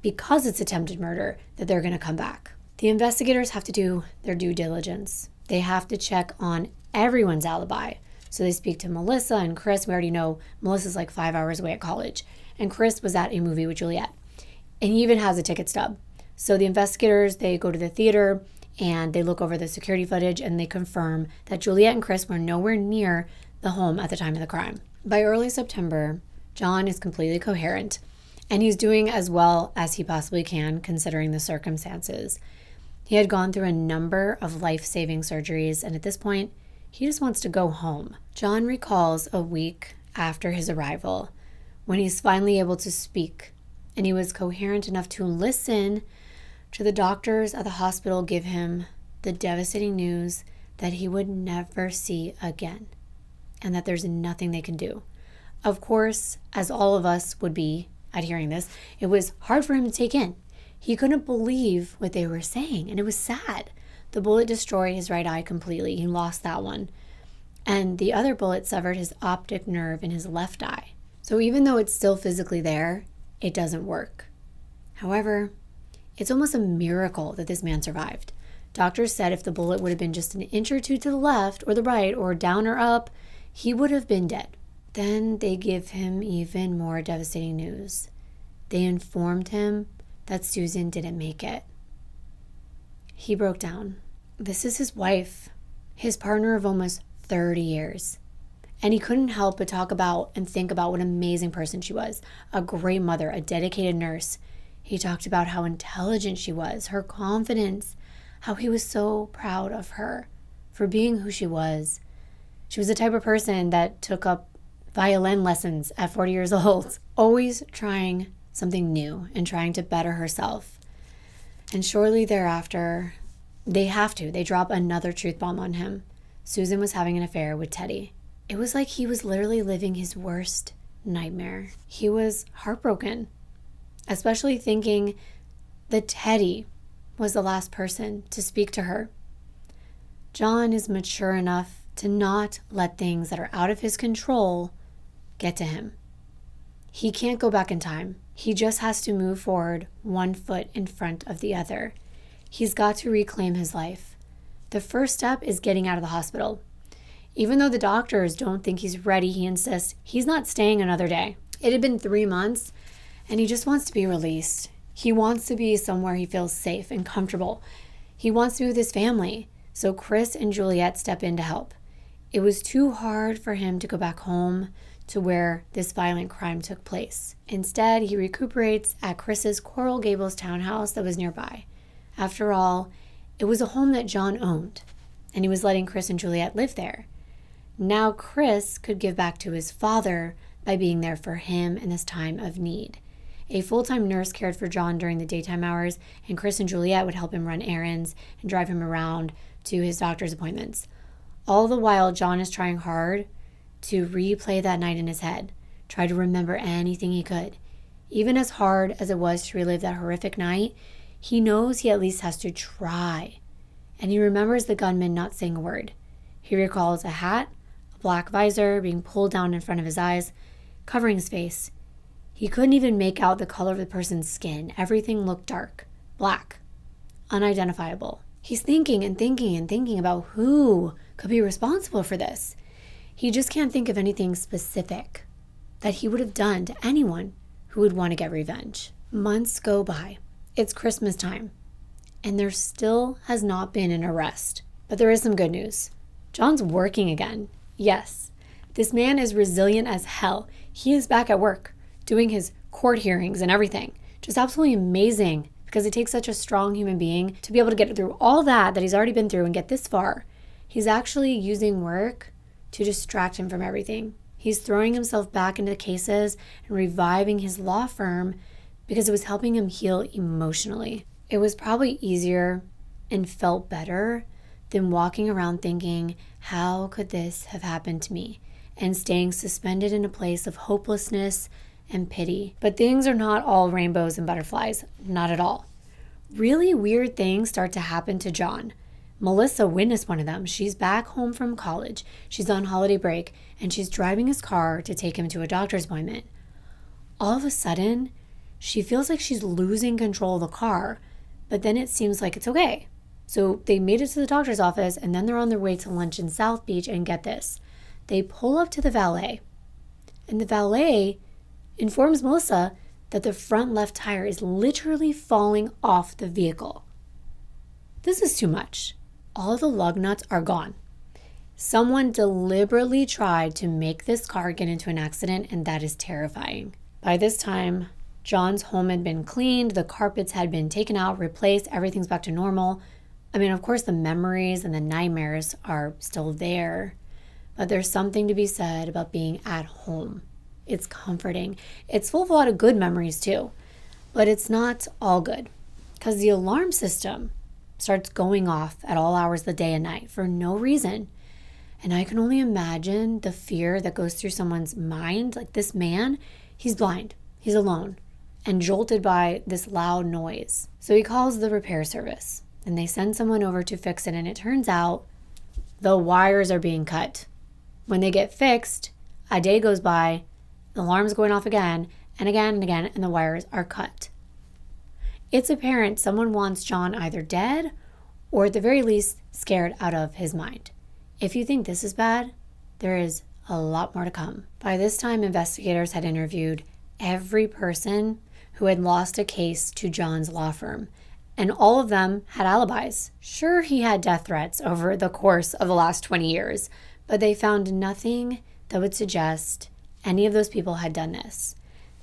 because it's attempted murder, that they're going to come back. The investigators have to do their due diligence. They have to check on everyone's alibi. So they speak to Melissa and Chris. We already know Melissa's like 5 hours away at college, and Chris was at a movie with Juliet, and he even has a ticket stub. So the investigators, they go to the theater and they look over the security footage and they confirm that Juliet and Chris were nowhere near the home at the time of the crime. By early September, John is completely coherent, and he's doing as well as he possibly can considering the circumstances. He had gone through a number of life-saving surgeries, and at this point, he just wants to go home. John recalls a week after his arrival when he's finally able to speak, and he was coherent enough to listen to the doctors at the hospital give him the devastating news that he would never see again, and that there's nothing they can do. Of course, as all of us would be at hearing this, it was hard for him to take in. He couldn't believe what they were saying, and it was sad. The bullet destroyed his right eye completely. He lost that one. And the other bullet severed his optic nerve in his left eye. So even though it's still physically there, it doesn't work. However, it's almost a miracle that this man survived. Doctors said if the bullet would have been just an inch or two to the left or the right or down or up, he would have been dead. Then they give him even more devastating news. They informed him that Susan didn't make it. He broke down. This is his wife, his partner of almost 30 years. And he couldn't help but talk about and think about what an amazing person she was, a great mother, a dedicated nurse. He talked about how intelligent she was, her confidence, how he was so proud of her for being who she was. She was the type of person that took up violin lessons at 40 years old, always trying something new and trying to better herself. And shortly thereafter, they drop another truth bomb on him. Susan was having an affair with Teddy. It was like he was literally living his worst nightmare. He was heartbroken, especially thinking that Teddy was the last person to speak to her. John is mature enough to not let things that are out of his control get to him. He can't go back in time. He just has to move forward one foot in front of the other. He's got to reclaim his life. The first step is getting out of the hospital. Even though the doctors don't think he's ready, he insists he's not staying another day. It had been 3 months, and he just wants to be released. He wants to be somewhere he feels safe and comfortable. He wants to be with his family. So Chris and Juliet step in to help. It was too hard for him to go back home to where this violent crime took place. Instead, he recuperates at Chris's Coral Gables townhouse that was nearby. After all, it was a home that John owned, and he was letting Chris and Juliet live there. Now Chris could give back to his father by being there for him in this time of need. A full-time nurse cared for John during the daytime hours, and Chris and Juliet would help him run errands and drive him around to his doctor's appointments. All the while, John is trying hard to replay that night in his head, try to remember anything he could. Even as hard as it was to relive that horrific night, he knows he at least has to try. And he remembers the gunman not saying a word. He recalls a hat, a black visor being pulled down in front of his eyes, covering his face. He couldn't even make out the color of the person's skin. Everything looked dark, black, unidentifiable. He's thinking and thinking and thinking about who could be responsible for this. He just can't think of anything specific that he would have done to anyone who would want to get revenge. Months go by. It's Christmas time, and there still has not been an arrest. But there is some good news. John's working again. Yes, this man is resilient as hell. He is back at work, doing his court hearings and everything. Just absolutely amazing, because it takes such a strong human being to be able to get through all that he's already been through and get this far. He's actually using work to distract him from everything. He's throwing himself back into the cases and reviving his law firm because it was helping him heal emotionally. It was probably easier and felt better than walking around thinking, how could this have happened to me? And staying suspended in a place of hopelessness and pity. But things are not all rainbows and butterflies, not at all. Really weird things start to happen to John. Melissa witnessed one of them. She's back home from college. She's on holiday break, and she's driving his car to take him to a doctor's appointment. All of a sudden, she feels like she's losing control of the car, but then it seems like it's okay. So they made it to the doctor's office, and then they're on their way to lunch in South Beach, and get this. They pull up to the valet, and the valet informs Melissa that the front left tire is literally falling off the vehicle. This is too much. All the lug nuts are gone. Someone deliberately tried to make this car get into an accident, and that is terrifying. By this time, John's home had been cleaned, the carpets had been taken out, replaced, everything's back to normal. I mean, of course, the memories and the nightmares are still there, but there's something to be said about being at home. It's comforting. It's full of a lot of good memories too, but it's not all good because the alarm system starts going off at all hours of the day and night for no reason. And I can only imagine the fear that goes through someone's mind. Like this man, he's blind, he's alone, and jolted by this loud noise. So he calls the repair service, and they send someone over to fix it, and it turns out the wires are being cut. When they get fixed, a day goes by, the alarm's going off again and again and again, and the wires are cut. It's apparent someone wants John either dead or at the very least scared out of his mind. If you think this is bad, there is a lot more to come. By this time, investigators had interviewed every person who had lost a case to John's law firm, and all of them had alibis. Sure, he had death threats over the course of the last 20 years, but they found nothing that would suggest any of those people had done this.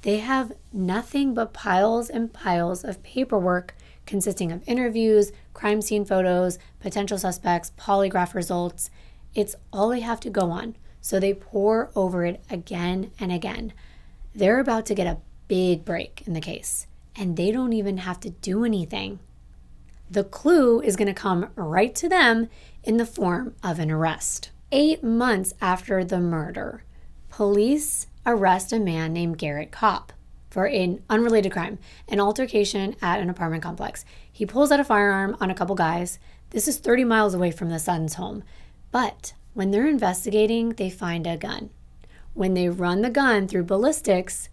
They have nothing but piles and piles of paperwork consisting of interviews, crime scene photos, potential suspects, polygraph results. It's all they have to go on. So they pore over it again and again. They're about to get a big break in the case, and they don't even have to do anything. The clue is going to come right to them in the form of an arrest. 8 months after the murder, police arrest a man named Garrett Kopp for an unrelated crime, an altercation at an apartment complex. He pulls out a firearm on a couple guys. This is 30 miles away from the Suttons' home. But when they're investigating, they find a gun. When they run the gun through ballistics,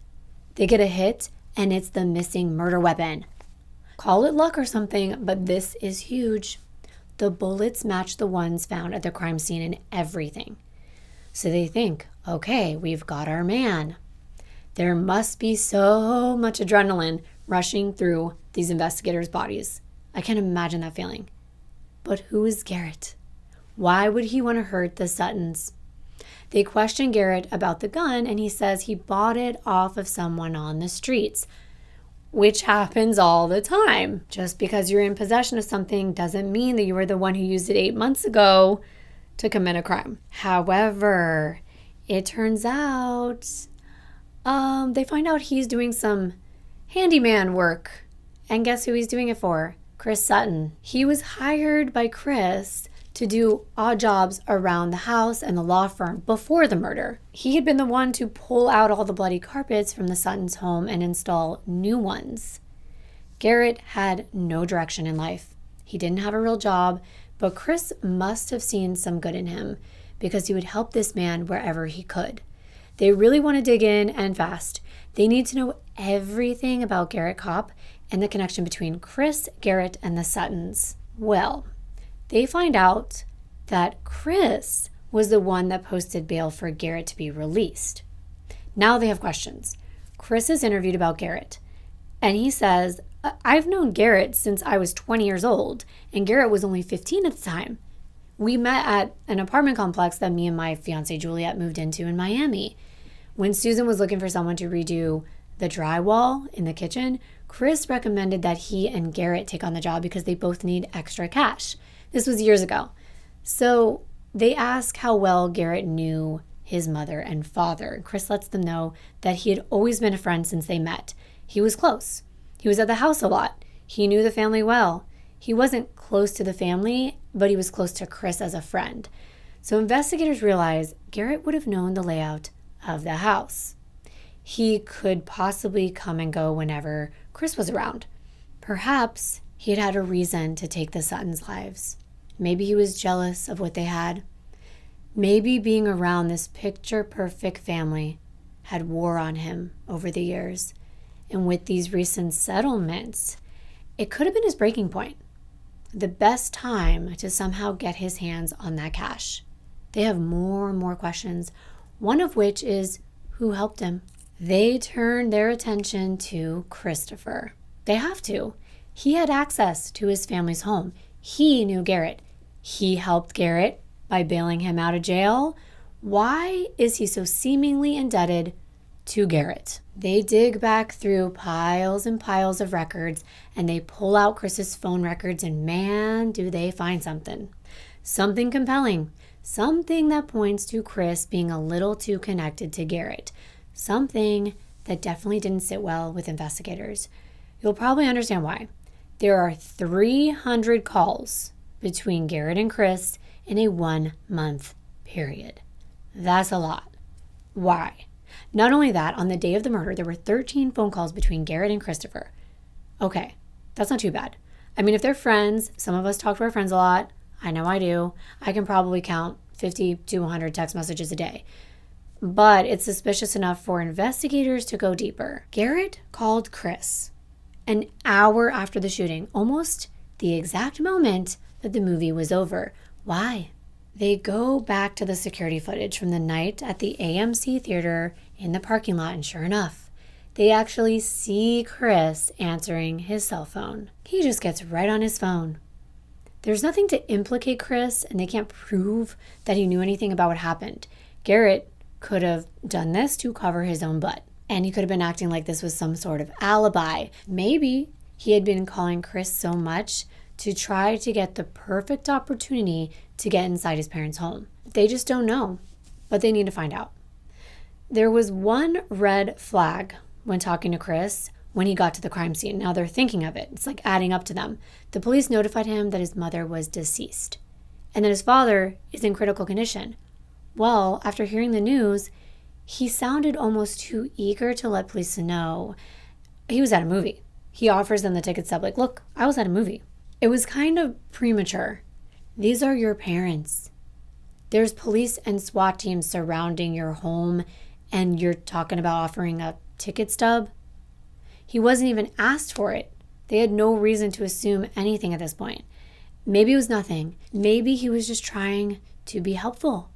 they get a hit, and it's the missing murder weapon. Call it luck or something, but this is huge. The bullets match the ones found at the crime scene and everything. So they think, okay, we've got our man. There must be so much adrenaline rushing through these investigators' bodies. I can't imagine that feeling. But who is Garrett? Why would he want to hurt the Suttons? They question Garrett about the gun, and he says he bought it off of someone on the streets, which happens all the time. Just because you're in possession of something doesn't mean that you were the one who used it 8 months ago to commit a crime. However, it turns out they find out he's doing some handyman work. And guess who he's doing it for? Chris Sutton. He was hired by Chris to do odd jobs around the house and the law firm before the murder. He had been the one to pull out all the bloody carpets from the Suttons' home and install new ones. Garrett had no direction in life. He didn't have a real job, but Chris must have seen some good in him because he would help this man wherever he could. They really want to dig in and fast. They need to know everything about Garrett Kopp and the connection between Chris, Garrett, and the Suttons. Well, they find out that Chris was the one that posted bail for Garrett to be released. Now they have questions. Chris is interviewed about Garrett, and he says, I've known Garrett since I was 20 years old, and Garrett was only 15 at the time. We met at an apartment complex that me and my fiancée Juliet moved into in Miami. When Susan was looking for someone to redo the drywall in the kitchen, Chris recommended that he and Garrett take on the job because they both need extra cash. This was years ago. So they ask how well Garrett knew his mother and father. Chris lets them know that he had always been a friend since they met. He was close. He was at the house a lot. He knew the family well. He wasn't close to the family, but he was close to Chris as a friend. So investigators realize Garrett would have known the layout of the house. He could possibly come and go whenever Chris was around. Perhaps he had had a reason to take the Suttons' lives. Maybe he was jealous of what they had. Maybe being around this picture-perfect family had wore on him over the years. And with these recent settlements, it could have been his breaking point. The best time to somehow get his hands on that cash. They have more and more questions, one of which is who helped him. They turn their attention to Christopher. They have to. He had access to his family's home. He knew Garrett. He helped Garrett by bailing him out of jail. Why is he so seemingly indebted to Garrett? They dig back through piles and piles of records, and they pull out Chris's phone records, and man, do they find something. Something compelling. Something that points to Chris being a little too connected to Garrett. Something that definitely didn't sit well with investigators. You'll probably understand why. There are 300 calls between Garrett and Chris in a 1-month period. That's a lot. Why? Not only that, on the day of the murder, there were 13 phone calls between Garrett and Christopher. Okay, that's not too bad. I mean, if they're friends, some of us talk to our friends a lot. I know I do. I can probably count 50 to 100 text messages a day. But it's suspicious enough for investigators to go deeper. Garrett called Chris an hour after the shooting, almost the exact moment that the movie was over. Why? They go back to the security footage from the night at the AMC theater in the parking lot, and sure enough, they actually see Chris answering his cell phone. He just gets right on his phone. There's nothing to implicate Chris, and they can't prove that he knew anything about what happened. Garrett could have done this to cover his own butt, and he could have been acting like this was some sort of alibi. Maybe he had been calling Chris so much to try to get the perfect opportunity to get inside his parents' home. They just don't know, but they need to find out. There was one red flag when talking to Chris when he got to the crime scene. Now they're thinking of it. It's like adding up to them. The police notified him that his mother was deceased and that his father is in critical condition. Well, after hearing the news, he sounded almost too eager to let police know he was at a movie. He offers them the ticket stub like, look, I was at a movie. It was kind of premature. These are your parents. There's police and SWAT teams surrounding your home, and you're talking about offering a ticket stub? He wasn't even asked for it. They had no reason to assume anything at this point. Maybe it was nothing. Maybe he was just trying to be helpful.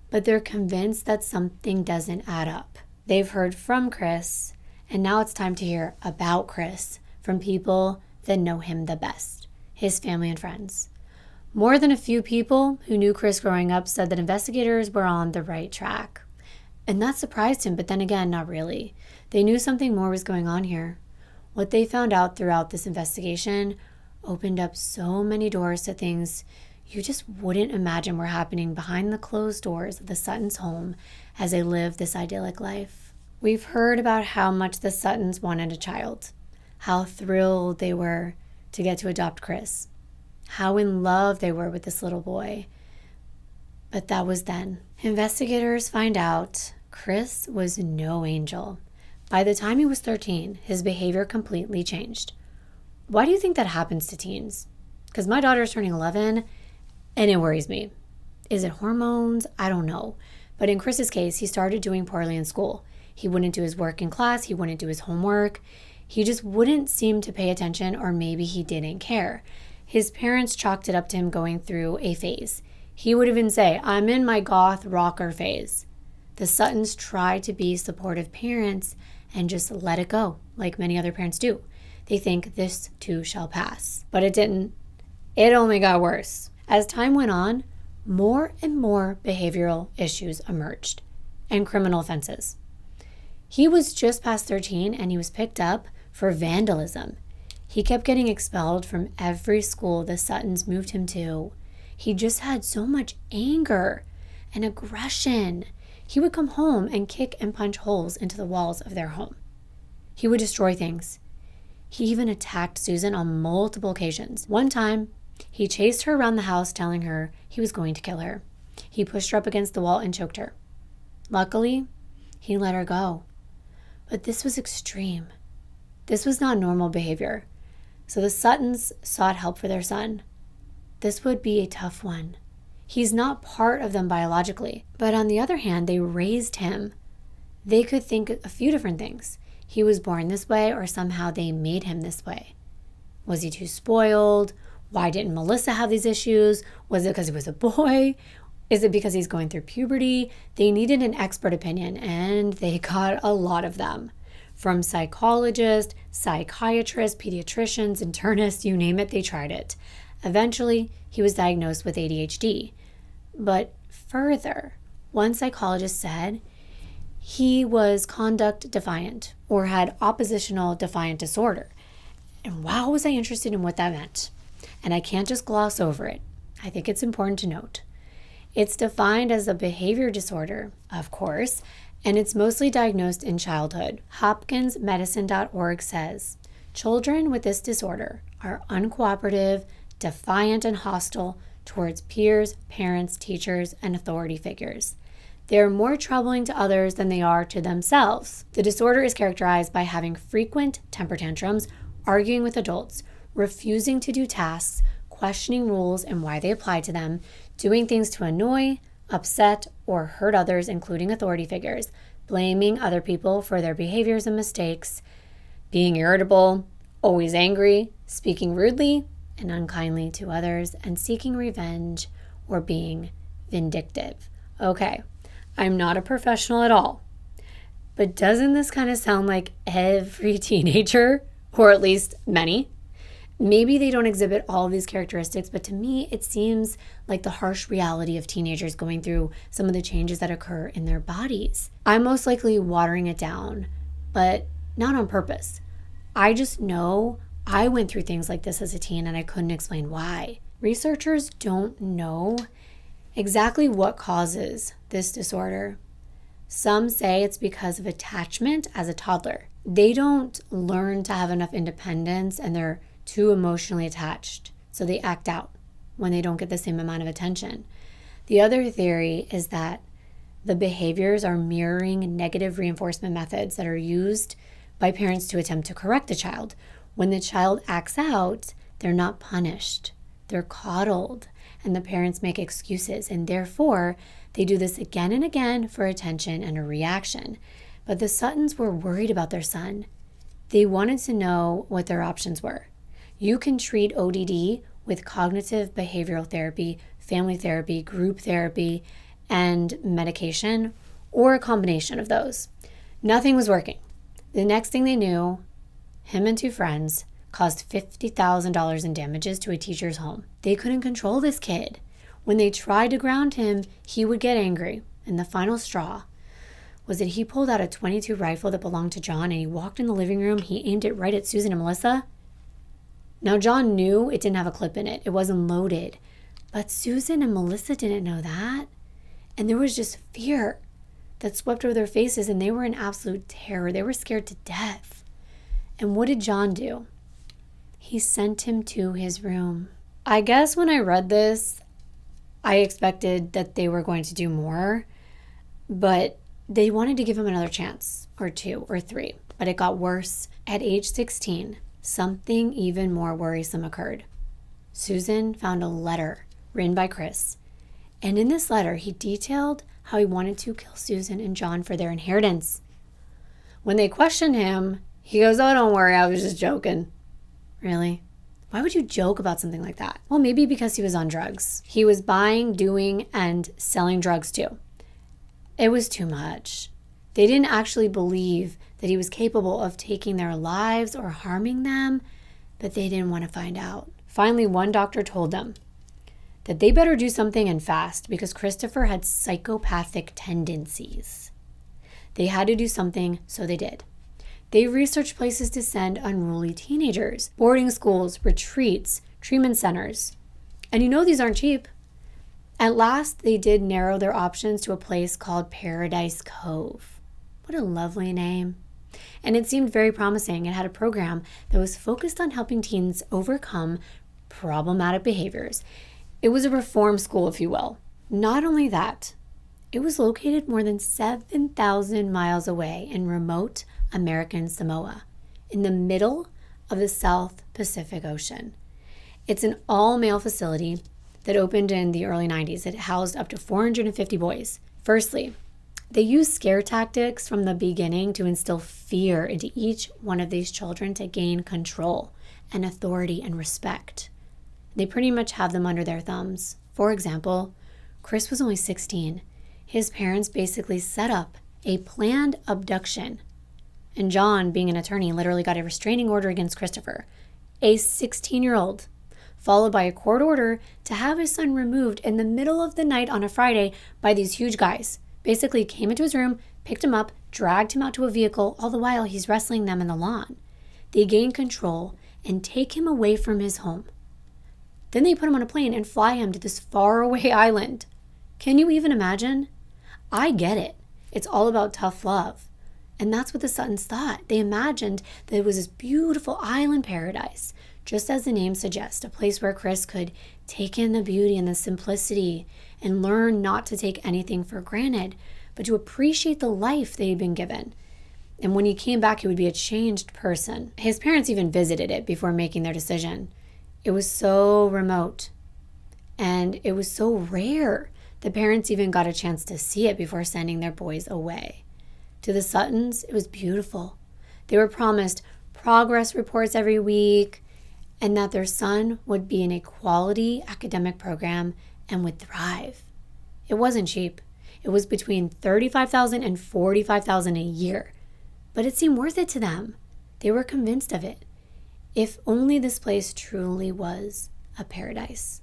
But they're convinced that something doesn't add up. They've heard from Chris, and now it's time to hear about Chris from people that know him the best, his family and friends. More than a few people who knew Chris growing up said that investigators were on the right track. And that surprised him, but then again, not really. They knew something more was going on here. What they found out throughout this investigation opened up so many doors to things you just wouldn't imagine were happening behind the closed doors of the Suttons' home as they lived this idyllic life. We've heard about how much the Suttons wanted a child, how thrilled they were to get to adopt Chris, how in love they were with this little boy. But that was then. Investigators find out Chris was no angel. By the time he was 13, his behavior completely changed. Why do you think that happens to teens? Because my daughter's turning 11, and it worries me. Is it hormones? I don't know. But in Chris's case, he started doing poorly in school. He wouldn't do his work in class. He wouldn't do his homework. He just wouldn't seem to pay attention, or maybe he didn't care. His parents chalked it up to him going through a phase. He would even say, I'm in my goth rocker phase. The Suttons try to be supportive parents and just let it go, like many other parents do. They think this too shall pass. But it didn't. It only got worse. As time went on, more and more behavioral issues emerged and criminal offenses. He was just past 13 and he was picked up for vandalism. He kept getting expelled from every school the Suttons moved him to. He just had so much anger and aggression. He would come home and kick and punch holes into the walls of their home. He would destroy things. He even attacked Susan on multiple occasions. One time, he chased her around the house telling her he was going to kill her. He pushed her up against the wall and choked her. Luckily, he let her go. But this was extreme. This was not normal behavior. So the Suttons sought help for their son. This would be a tough one. He's not part of them biologically, but on the other hand, they raised him. They could think a few different things. He was born this way, or somehow they made him this way. Was he too spoiled? Why didn't Melissa have these issues? Was it because he was a boy? Is it because he's going through puberty? They needed an expert opinion, and they got a lot of them. From psychologists, psychiatrists, pediatricians, internists, you name it, they tried it. Eventually, he was diagnosed with ADHD. But further, one psychologist said he was conduct defiant or had oppositional defiant disorder. And wow, was I interested in what that meant. And I can't just gloss over it. I think it's important to note. It's defined as a behavior disorder, of course, and it's mostly diagnosed in childhood. HopkinsMedicine.org says, children with this disorder are uncooperative, defiant, and hostile towards peers, parents, teachers, and authority figures. They are more troubling to others than they are to themselves. The disorder is characterized by having frequent temper tantrums, arguing with adults, refusing to do tasks, questioning rules and why they apply to them, doing things to annoy, upset, or hurt others, including authority figures, blaming other people for their behaviors and mistakes, being irritable, always angry, speaking rudely and unkindly to others, and seeking revenge or being vindictive. Okay, I'm not a professional at all, but doesn't this kind of sound like every teenager, or at least many? Maybe they don't exhibit all of these characteristics, but to me, it seems like the harsh reality of teenagers going through some of the changes that occur in their bodies. I'm most likely watering it down, but not on purpose. I just know I went through things like this as a teen and I couldn't explain why. Researchers don't know exactly what causes this disorder. Some say it's because of attachment as a toddler. They don't learn to have enough independence and they're too emotionally attached, so they act out when they don't get the same amount of attention. The other theory is that the behaviors are mirroring negative reinforcement methods that are used by parents to attempt to correct the child. When the child acts out, they're not punished, they're coddled, and the parents make excuses, and therefore they do this again and again for attention and a reaction. But the Suttons were worried about their son. They wanted to know what their options were. You can treat ODD with cognitive behavioral therapy, family therapy, group therapy, and medication, or a combination of those. Nothing was working. The next thing they knew, him and two friends caused $50,000 in damages to a teacher's home. They couldn't control this kid. When they tried to ground him, he would get angry. And the final straw was that he pulled out a .22 rifle that belonged to John and he walked in the living room. He aimed it right at Susan and Melissa. Now, John knew it didn't have a clip in it. It wasn't loaded. But Susan and Melissa didn't know that. And there was just fear that swept over their faces, and they were in absolute terror. They were scared to death. And what did John do? He sent him to his room. I guess when I read this, I expected that they were going to do more, but they wanted to give him another chance, or two, or three. But it got worse. At age 16, something even more worrisome occurred. Susan found a letter written by Chris. And in this letter, he detailed how he wanted to kill Susan and John for their inheritance. When they questioned him, he goes, "Oh, don't worry, I was just joking." Really? Why would you joke about something like that? Well, maybe because he was on drugs. He was buying, doing, and selling drugs too. It was too much. They didn't actually believe that he was capable of taking their lives or harming them, but they didn't want to find out. Finally, one doctor told them that they better do something and fast because Christopher had psychopathic tendencies. They had to do something, so they did. They researched places to send unruly teenagers, boarding schools, retreats, treatment centers. And you know these aren't cheap. At last, they did narrow their options to a place called Paradise Cove. What a lovely name. And it seemed very promising. It had a program that was focused on helping teens overcome problematic behaviors. It was a reform school, if you will. Not only that, it was located more than 7,000 miles away in remote American Samoa, in the middle of the South Pacific Ocean. It's an all-male facility that opened in the early 90s. It housed up to 450 boys. Firstly, they used scare tactics from the beginning to instill fear into each one of these children to gain control and authority and respect. They pretty much have them under their thumbs. For example, Chris was only 16. His parents basically set up a planned abduction. And John, being an attorney, literally got a restraining order against Christopher, a 16-year-old, followed by a court order to have his son removed in the middle of the night on a Friday by these huge guys. Basically came into his room, picked him up, dragged him out to a vehicle, all the while he's wrestling them in the lawn. They gain control and take him away from his home. Then they put him on a plane and fly him to this faraway island. Can you even imagine? I get it. It's all about tough love. And that's what the Suttons thought. They imagined that it was this beautiful island paradise, just as the name suggests, a place where Chris could take in the beauty and the simplicity and learn not to take anything for granted, but to appreciate the life that he'd been given. And when he came back, he would be a changed person. His parents even visited it before making their decision. It was so remote and it was so rare. The parents even got a chance to see it before sending their boys away. To the Suttons, it was beautiful. They were promised progress reports every week and that their son would be in a quality academic program and would thrive. It wasn't cheap. It was between $35,000 and $45,000 a year, but it seemed worth it to them. They were convinced of it. If only this place truly was a paradise.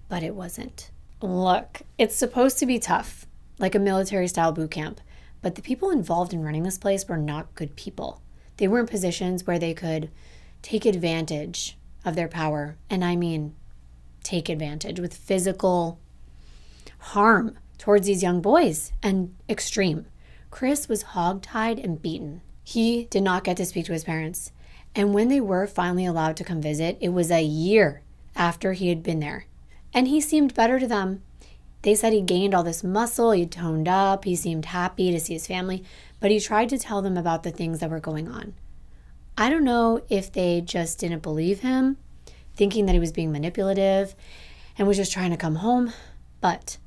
But it wasn't. Look, it's supposed to be tough, like a military-style boot camp, but the people involved in running this place were not good people. They were in positions where they could take advantage of their power, and I mean take advantage with physical harm towards these young boys, and extreme. Chris was hogtied and beaten. He did not get to speak to his parents, and when they were finally allowed to come visit, it was a year after he had been there. And he seemed better to them. They said he gained all this muscle, he toned up, he seemed happy to see his family, but he tried to tell them about the things that were going on. I don't know if they just didn't believe him, thinking that he was being manipulative and was just trying to come home, but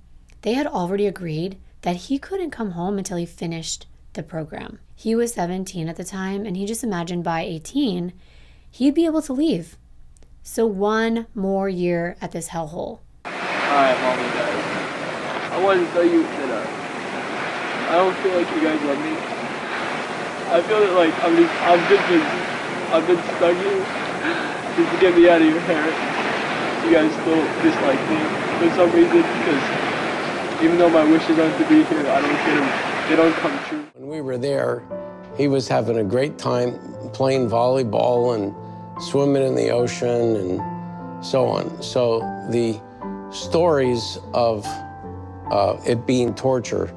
they had already agreed that he couldn't come home until he finished the program. He was 17 at the time, and he just imagined by 18, he'd be able to leave. So 1 more year at this hellhole. Alright, Mom and Dad. I wanted to tell you that I don't feel like you guys love me. I feel that like I've been stuck here just to get me out of your hair. You guys still dislike me for some reason, because even though my wishes aren't to be here, I don't get them. They don't come true. When we were there, he was having a great time playing volleyball and swimming in the ocean and so on. So the stories of it being torture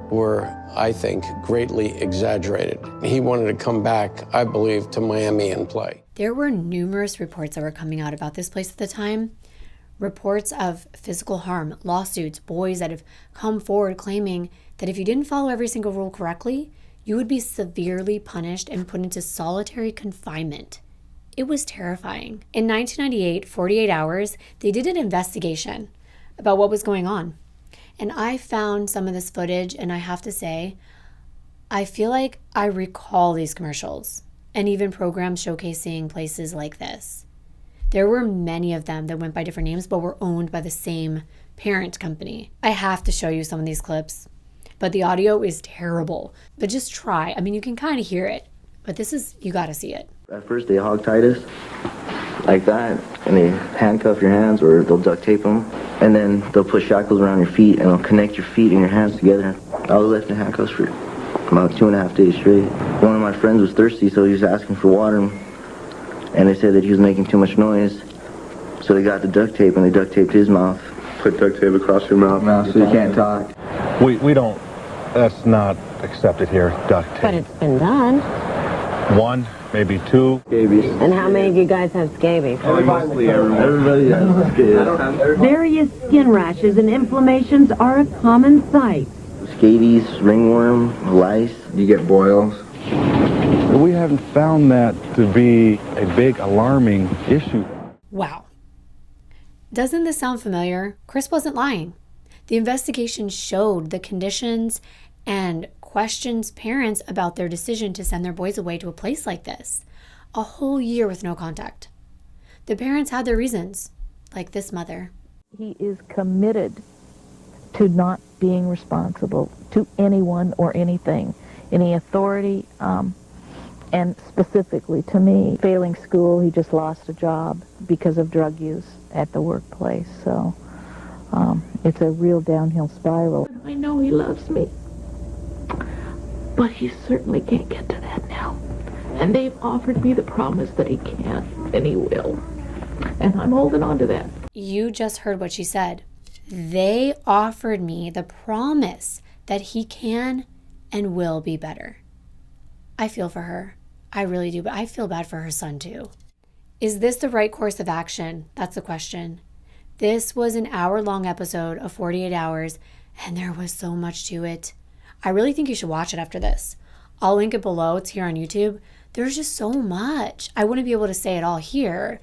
were, I think, greatly exaggerated. He wanted to come back, I believe, to Miami and play. There were numerous reports that were coming out about this place at the time. Reports of physical harm, lawsuits, boys that have come forward claiming that if you didn't follow every single rule correctly, you would be severely punished and put into solitary confinement. It was terrifying. In 1998, 48 Hours, they did an investigation about what was going on. And I found some of this footage, and I have to say, I feel like I recall these commercials and even programs showcasing places like this. There were many of them that went by different names, but were owned by the same parent company. I have to show you some of these clips, but the audio is terrible. But just try. I mean, you can kind of hear it, but you gotta see it. At first, they hogtied us like that, and they handcuff your hands, or they'll duct tape them, and then they'll put shackles around your feet, and they'll connect your feet and your hands together. I was left in handcuffs for about 2.5 days straight. One of my friends was thirsty, so he was asking for water, and they said that he was making too much noise, so they got the duct tape, and they duct taped his mouth. Put duct tape across your mouth So you can't talk. We don't, that's not accepted here, duct tape. But it's been done. 1, maybe 2. Scabies. And how many of you guys have scabies? Mostly everybody has scabies. Various skin rashes and inflammations are a common sight. Scabies, ringworm, lice. You get boils. We haven't found that to be a big alarming issue. Wow. Doesn't this sound familiar? Chris wasn't lying. The investigation showed the conditions and questions parents about their decision to send their boys away to a place like this. A whole year with no contact. The parents had their reasons, like this mother. He is committed to not being responsible to anyone or anything, any authority, and specifically to me. Failing school, he just lost a job because of drug use at the workplace. So it's a real downhill spiral. I know he loves me, but he certainly can't get to that now. And they've offered me the promise that he can, and he will. And I'm holding on to that. You just heard what she said. They offered me the promise that he can and will be better. I feel for her. I really do, but I feel bad for her son too. Is this the right course of action? That's the question. This was an hour-long episode of 48 Hours, and there was so much to it. I really think you should watch it after this. I'll link it below. It's here on YouTube. There's just so much. I wouldn't be able to say it all here,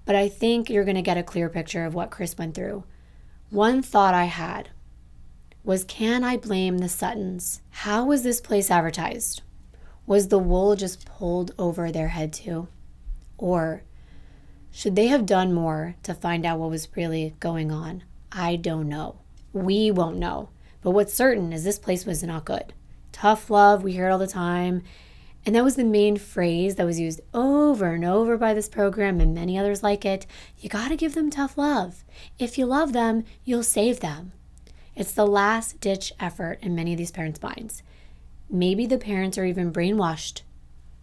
but I think you're going to get a clear picture of what Chris went through. One thought I had was, can I blame the Suttons? How was this place advertised? Was the wool just pulled over their head too? Or should they have done more to find out what was really going on? I don't know. We won't know. But what's certain is this place was not good. Tough love, we hear it all the time. And that was the main phrase that was used over and over by this program and many others like it. You got to give them tough love. If you love them, you'll save them. It's the last-ditch effort in many of these parents' minds. Maybe the parents are even brainwashed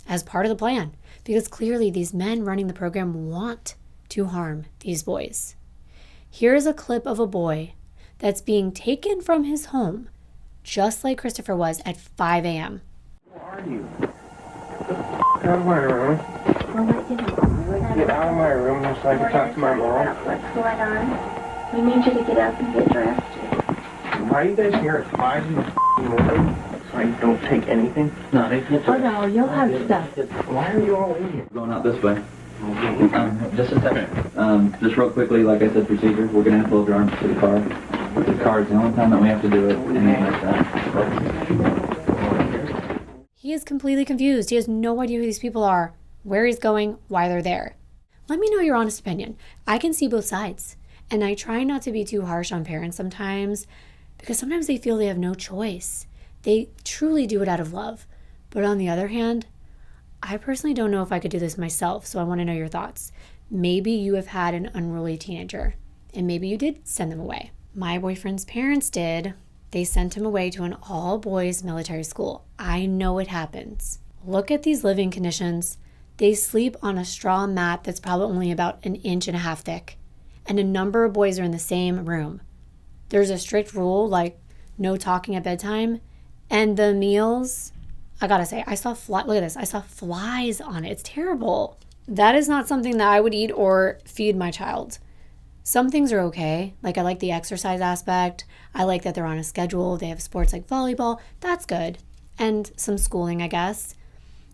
as part of the plan, because clearly these men running the program want to harm these boys. Here's a clip of a boy that's being taken from his home, just like Christopher was at 5 a.m. Where are you? Get out of my room. Get out of my room so I can talk to my mom. What's going on? We need you to get up and get dressed. Why are you guys here at 5 in the morning? So I don't take anything? No, they can't. Oh no, you'll have stuff. Why are you all in here? Going out this way. Just a second. Just real quickly, like I said, procedure. We're going to have to load your arms to the car. The car is the only time that we have to do it. Anything like that. He is completely confused. He has no idea who these people are, where he's going, why they're there. Let me know your honest opinion. I can see both sides. And I try not to be too harsh on parents sometimes, because sometimes they feel they have no choice. They truly do it out of love. But on the other hand, I personally don't know if I could do this myself, so I want to know your thoughts. Maybe you have had an unruly teenager, and maybe you did send them away. My boyfriend's parents did. They sent him away to an all-boys military school. I know it happens. Look at these living conditions. They sleep on a straw mat that's probably only about 1.5 inches thick, and a number of boys are in the same room. There's a strict rule, like no talking at bedtime, and the meals, I gotta say, look at this, I saw flies on it. It's terrible. That is not something that I would eat or feed my child. Some things are okay, like I like the exercise aspect. I like that they're on a schedule. They have sports like volleyball. That's good. And some schooling, I guess.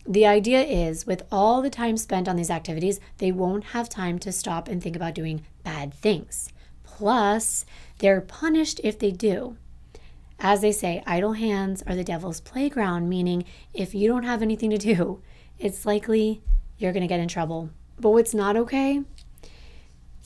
The idea is, with all the time spent on these activities, they won't have time to stop and think about doing bad things. Plus, they're punished if they do. As they say, idle hands are the devil's playground, meaning if you don't have anything to do, it's likely you're going to get in trouble. But what's not okay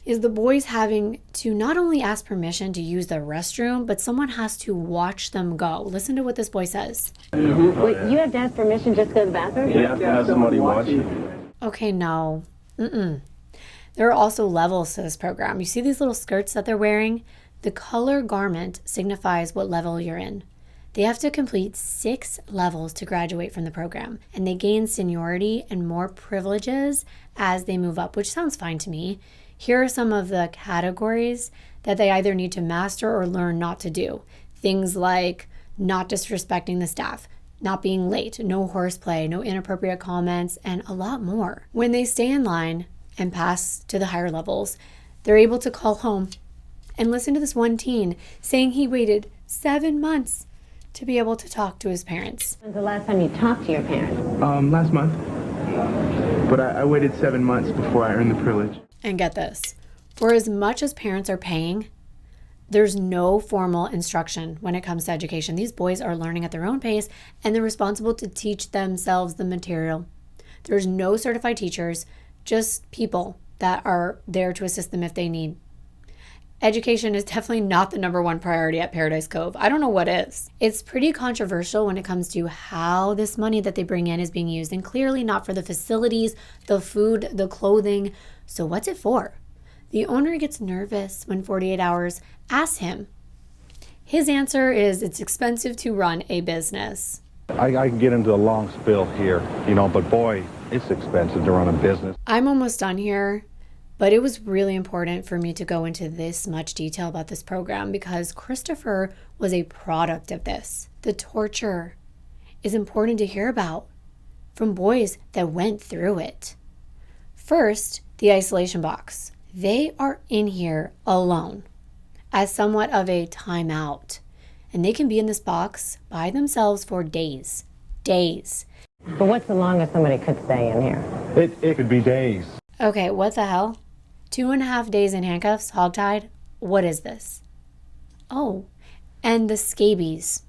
is the boys having to not only ask permission to use the restroom, but someone has to watch them go. Listen to what this boy says. Wait, you have to ask permission just to go to the bathroom? You have to have somebody watch you. Okay, no. There are also levels to this program. You see these little skirts that they're wearing? The color garment signifies what level you're in. They have to complete 6 levels to graduate from the program, and they gain seniority and more privileges as they move up, which sounds fine to me. Here are some of the categories that they either need to master or learn not to do. Things like not disrespecting the staff, not being late, no horseplay, no inappropriate comments, and a lot more. When they stay in line and pass to the higher levels, they're able to call home and listen to this one teen saying he waited 7 months to be able to talk to his parents. When's the last time you talked to your parents? Last month. But I waited 7 months before I earned the privilege. And get this, for as much as parents are paying, there's no formal instruction when it comes to education. These boys are learning at their own pace, and they're responsible to teach themselves the material. There's no certified teachers, just people that are there to assist them if they need. Education is definitely not the #1 priority at Paradise Cove. I don't know what is. It's pretty controversial when it comes to how this money that they bring in is being used, and clearly not for the facilities, the food, the clothing. So what's it for? The owner gets nervous when 48 Hours asks him. His answer is it's expensive to run a business. I can get into a long spill here, but boy, it's expensive to run a business. I'm almost done here, but it was really important for me to go into this much detail about this program because Christopher was a product of this. The torture is important to hear about from boys that went through it. First, the isolation box. They are in here alone as somewhat of a timeout. And they can be in this box by themselves for days. Days. But what's the longest somebody could stay in here? It could be days. Okay, what the hell? 2.5 days in handcuffs, hogtied? What is this? Oh, and the scabies.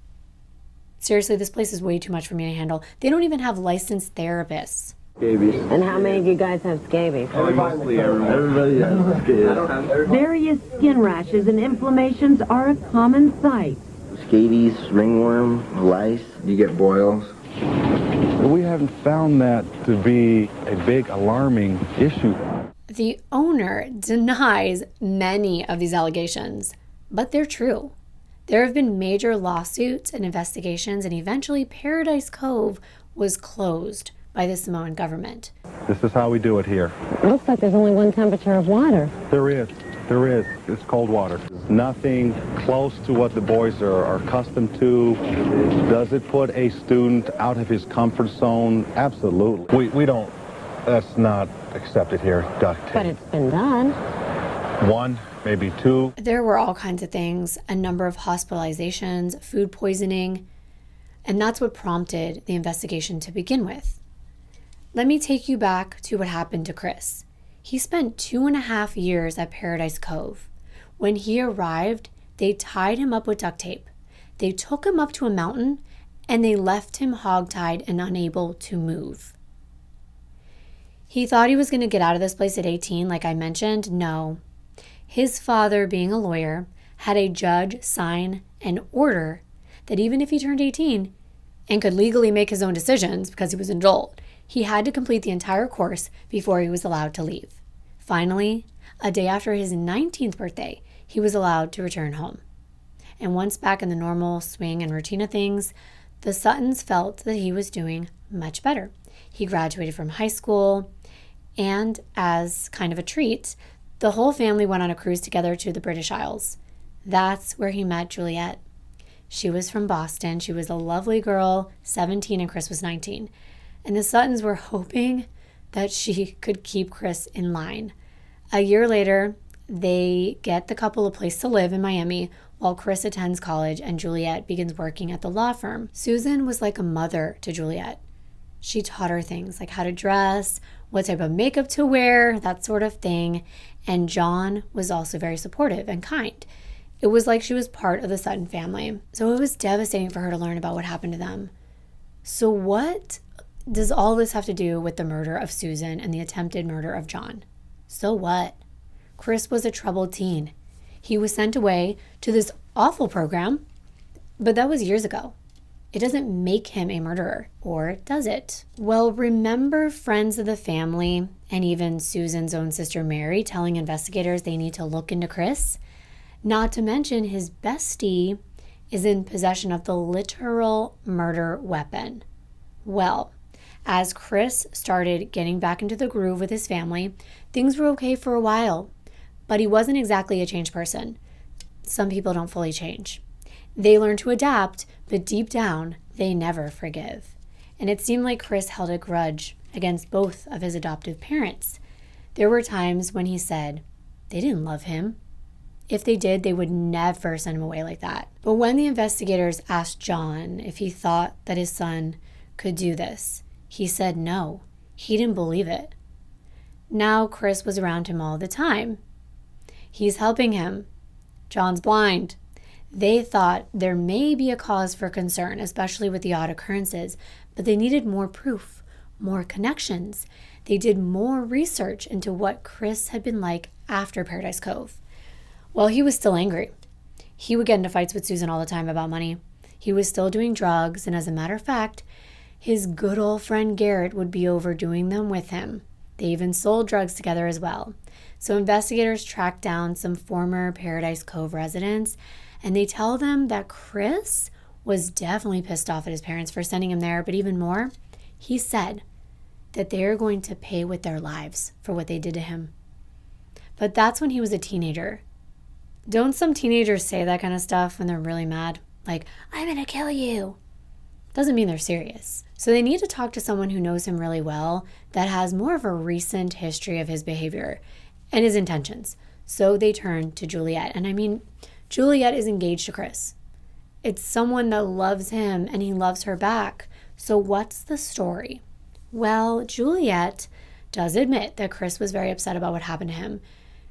Seriously, this place is way too much for me to handle. They don't even have licensed therapists. Scabies. And how many of you guys have scabies? Mostly everybody has scabies. Various skin rashes and inflammations are a common sight. Scabies, ringworm, lice. You get boils. We have haven't found that to be a big alarming issue. The owner denies many of these allegations, but they're true. There have been major lawsuits and investigations, and eventually Paradise Cove was closed by the Samoan government. This is how we do it here. It looks like there's only one temperature of water. There is. It's cold water. Nothing close to what the boys are accustomed to. Does it put a student out of his comfort zone? Absolutely. We don't, that's not accepted here, duct tape. But it's been done. One, maybe two. There were all kinds of things, a number of hospitalizations, food poisoning, and that's what prompted the investigation to begin with. Let me take you back to what happened to Chris. He spent 2.5 years at Paradise Cove. When he arrived, they tied him up with duct tape. They took him up to a mountain and they left him hogtied and unable to move. He thought he was going to get out of this place at 18, like I mentioned. No. His father, being a lawyer, had a judge sign an order that even if he turned 18 and could legally make his own decisions because he was an adult, he had to complete the entire course before he was allowed to leave. Finally, a day after his 19th birthday, he was allowed to return home. And once back in the normal swing and routine of things, the Suttons felt that he was doing much better. He graduated from high school, and as kind of a treat, the whole family went on a cruise together to the British Isles. That's where he met Juliet. She was from Boston. She was a lovely girl, 17, and Chris was 19. And the Suttons were hoping that she could keep Chris in line. A year later, they get the couple a place to live in Miami while Chris attends college and Juliet begins working at the law firm. Susan was like a mother to Juliet. She taught her things like how to dress, what type of makeup to wear, that sort of thing. And John was also very supportive and kind. It was like she was part of the Sutton family. So it was devastating for her to learn about what happened to them. So what does all this have to do with the murder of Susan and the attempted murder of John? So what? Chris was a troubled teen. He was sent away to this awful program, but that was years ago. It doesn't make him a murderer, or does it? Well, remember friends of the family and even Susan's own sister Mary telling investigators they need to look into Chris? Not to mention his bestie is in possession of the literal murder weapon. Well, as Chris started getting back into the groove with his family, things were okay for a while, but he wasn't exactly a changed person. Some people don't fully change. They learn to adapt, but deep down, they never forgive. And it seemed like Chris held a grudge against both of his adoptive parents. There were times when he said they didn't love him. If they did, they would never send him away like that. But when the investigators asked John if he thought that his son could do this, he said no. He didn't believe it. Now Chris was around him all the time. He's helping him. John's blind. They thought there may be a cause for concern, especially with the odd occurrences, but they needed more proof, more connections. They did more research into what Chris had been like after Paradise Cove. Well, he was still angry. He would get into fights with Susan all the time about money. He was still doing drugs, and as a matter of fact, his good old friend Garrett would be overdoing them with him. They even sold drugs together as well. So investigators tracked down some former Paradise Cove residents, and they tell them that Chris was definitely pissed off at his parents for sending him there, but even more, he said that they are going to pay with their lives for what they did to him. But that's when he was a teenager. Don't some teenagers say that kind of stuff when they're really mad? Like, I'm gonna kill you. Doesn't mean they're serious. So they need to talk to someone who knows him really well that has more of a recent history of his behavior and his intentions. So they turn to Juliet. And I mean, Juliet is engaged to Chris. It's someone that loves him and he loves her back. So what's the story? Well, Juliet does admit that Chris was very upset about what happened to him.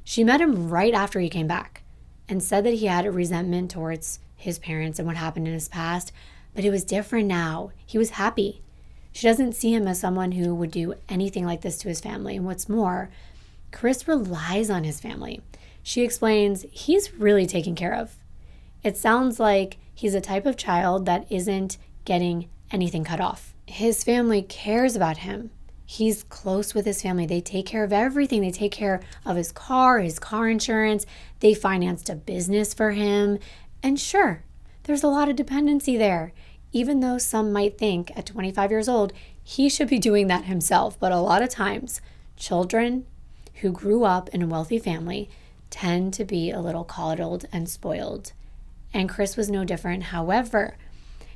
She met him right after he came back and said that he had a resentment towards his parents and what happened in his past, but it was different now. He was happy. She doesn't see him as someone who would do anything like this to his family. And what's more, Chris relies on his family. She explains he's really taken care of. It sounds like he's a type of child that isn't getting anything cut off. His family cares about him. He's close with his family. They take care of everything. They take care of his car insurance. They financed a business for him. And sure, there's a lot of dependency there. Even though some might think at 25 years old, he should be doing that himself. But a lot of times, children who grew up in a wealthy family tend to be a little coddled and spoiled. And Chris was no different. However,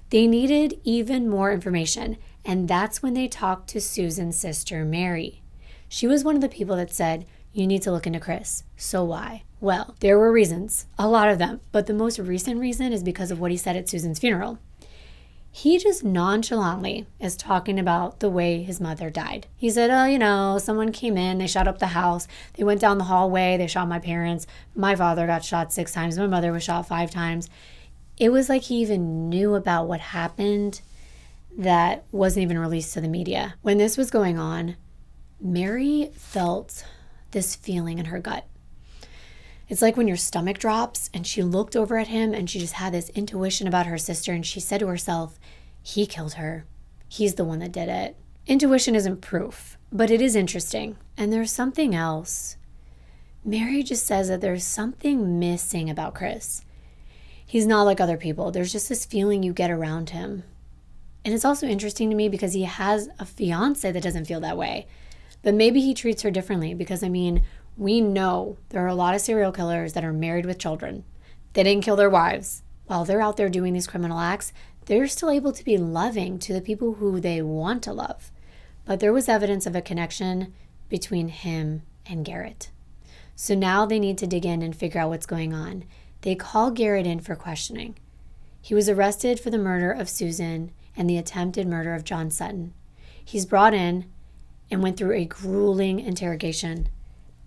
they needed even more information. And that's when they talked to Susan's sister, Mary. She was one of the people that said, you need to look into Chris. So why? Well, there were reasons, a lot of them. But the most recent reason is because of what he said at Susan's funeral. He just nonchalantly is talking about the way his mother died. He said, someone came in, they shot up the house, they went down the hallway, they shot my parents, my father got shot 6 times, my mother was shot 5 times. It was like he even knew about what happened that wasn't even released to the media. When this was going on, Mary felt this feeling in her gut. It's like when your stomach drops, and she looked over at him and she just had this intuition about her sister, and she said to herself, he killed her. He's the one that did it. Intuition isn't proof, but it is interesting. And there's something else. Mary just says that there's something missing about Chris. He's not like other people. There's just this feeling you get around him. And it's also interesting to me because he has a fiance that doesn't feel that way. But maybe he treats her differently because, we know there are a lot of serial killers that are married with children. They didn't kill their wives. While they're out there doing these criminal acts, they're still able to be loving to the people who they want to love. But there was evidence of a connection between him and Garrett. So now they need to dig in and figure out what's going on. They call Garrett in for questioning. He was arrested for the murder of Susan and the attempted murder of John Sutton. He's brought in and went through a grueling interrogation.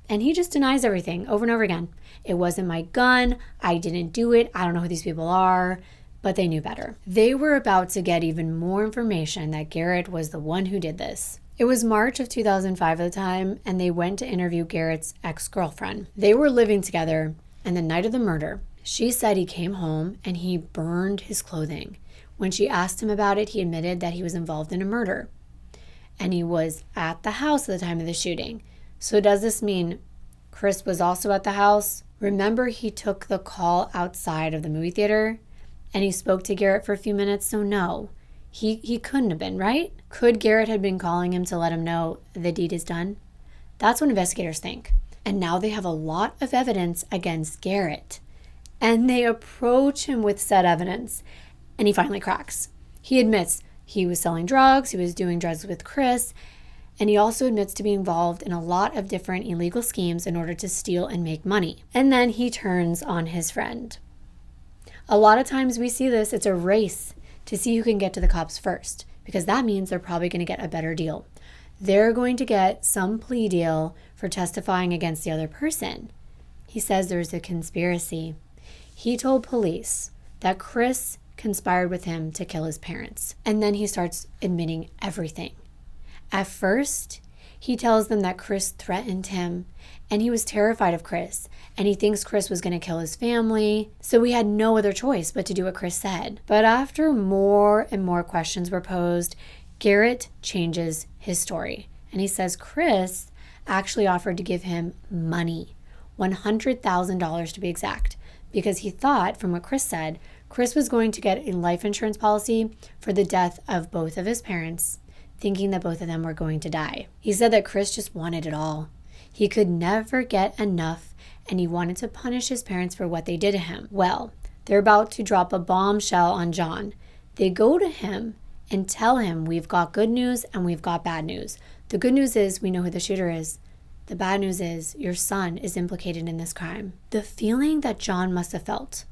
And he just denies everything over and over again. It wasn't my gun. I didn't do it. I don't know who these people are. But they knew better. They were about to get even more information that Garrett was the one who did this. It was March of 2005 at the time, and they went to interview Garrett's ex-girlfriend. They were living together, and the night of the murder, she said he came home and he burned his clothing. When she asked him about it, he admitted that he was involved in a murder. And he was at the house at the time of the shooting. So does this mean Chris was also at the house? Remember, he took the call outside of the movie theater and he spoke to Garrett for a few minutes. So no, he couldn't have been, right? Could Garrett have been calling him to let him know the deed is done? That's what investigators think. And now they have a lot of evidence against Garrett. And they approach him with said evidence. And he finally cracks. He admits he was selling drugs, he was doing drugs with Chris, and he also admits to being involved in a lot of different illegal schemes in order to steal and make money. And then he turns on his friend. A lot of times we see this, it's a race to see who can get to the cops first, because that means they're probably going to get a better deal. They're going to get some plea deal for testifying against the other person. He says there's a conspiracy. He told police that Chris conspired with him to kill his parents. And then he starts admitting everything. At first, he tells them that Chris threatened him and he was terrified of Chris and he thinks Chris was going to kill his family. So he had no other choice but to do what Chris said. But after more and more questions were posed, Garrett changes his story. And he says Chris actually offered to give him money, $100,000 to be exact, because he thought, from what Chris said, Chris was going to get a life insurance policy for the death of both of his parents, thinking that both of them were going to die. He said that Chris just wanted it all. He could never get enough, and he wanted to punish his parents for what they did to him. Well, they're about to drop a bombshell on John. They go to him and tell him, we've got good news and we've got bad news. The good news is we know who the shooter is. The bad news is your son is implicated in this crime. The feeling that John must have felt.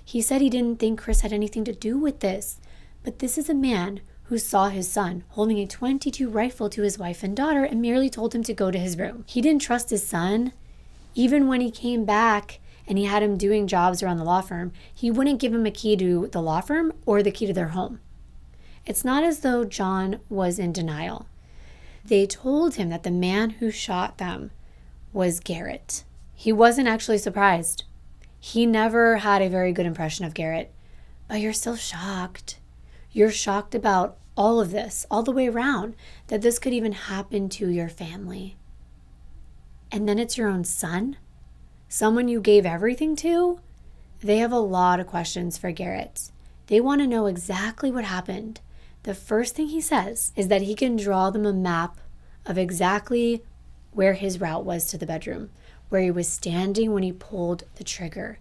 He said he didn't think Chris had anything to do with this, but this is a man who saw his son holding a .22 rifle to his wife and daughter and merely told him to go to his room. He didn't trust his son. Even when he came back and he had him doing jobs around the law firm, he wouldn't give him a key to the law firm or the key to their home. It's not as though John was in denial. They told him that the man who shot them was Garrett. He wasn't actually surprised. He never had a very good impression of Garrett. But you're still shocked. You're shocked about all of this, all the way around, that this could even happen to your family. And then it's your own son, someone you gave everything to. They have a lot of questions for Garrett. They want to know exactly what happened. The first thing he says is that he can draw them a map of exactly where his route was to the bedroom, where he was standing when he pulled the trigger.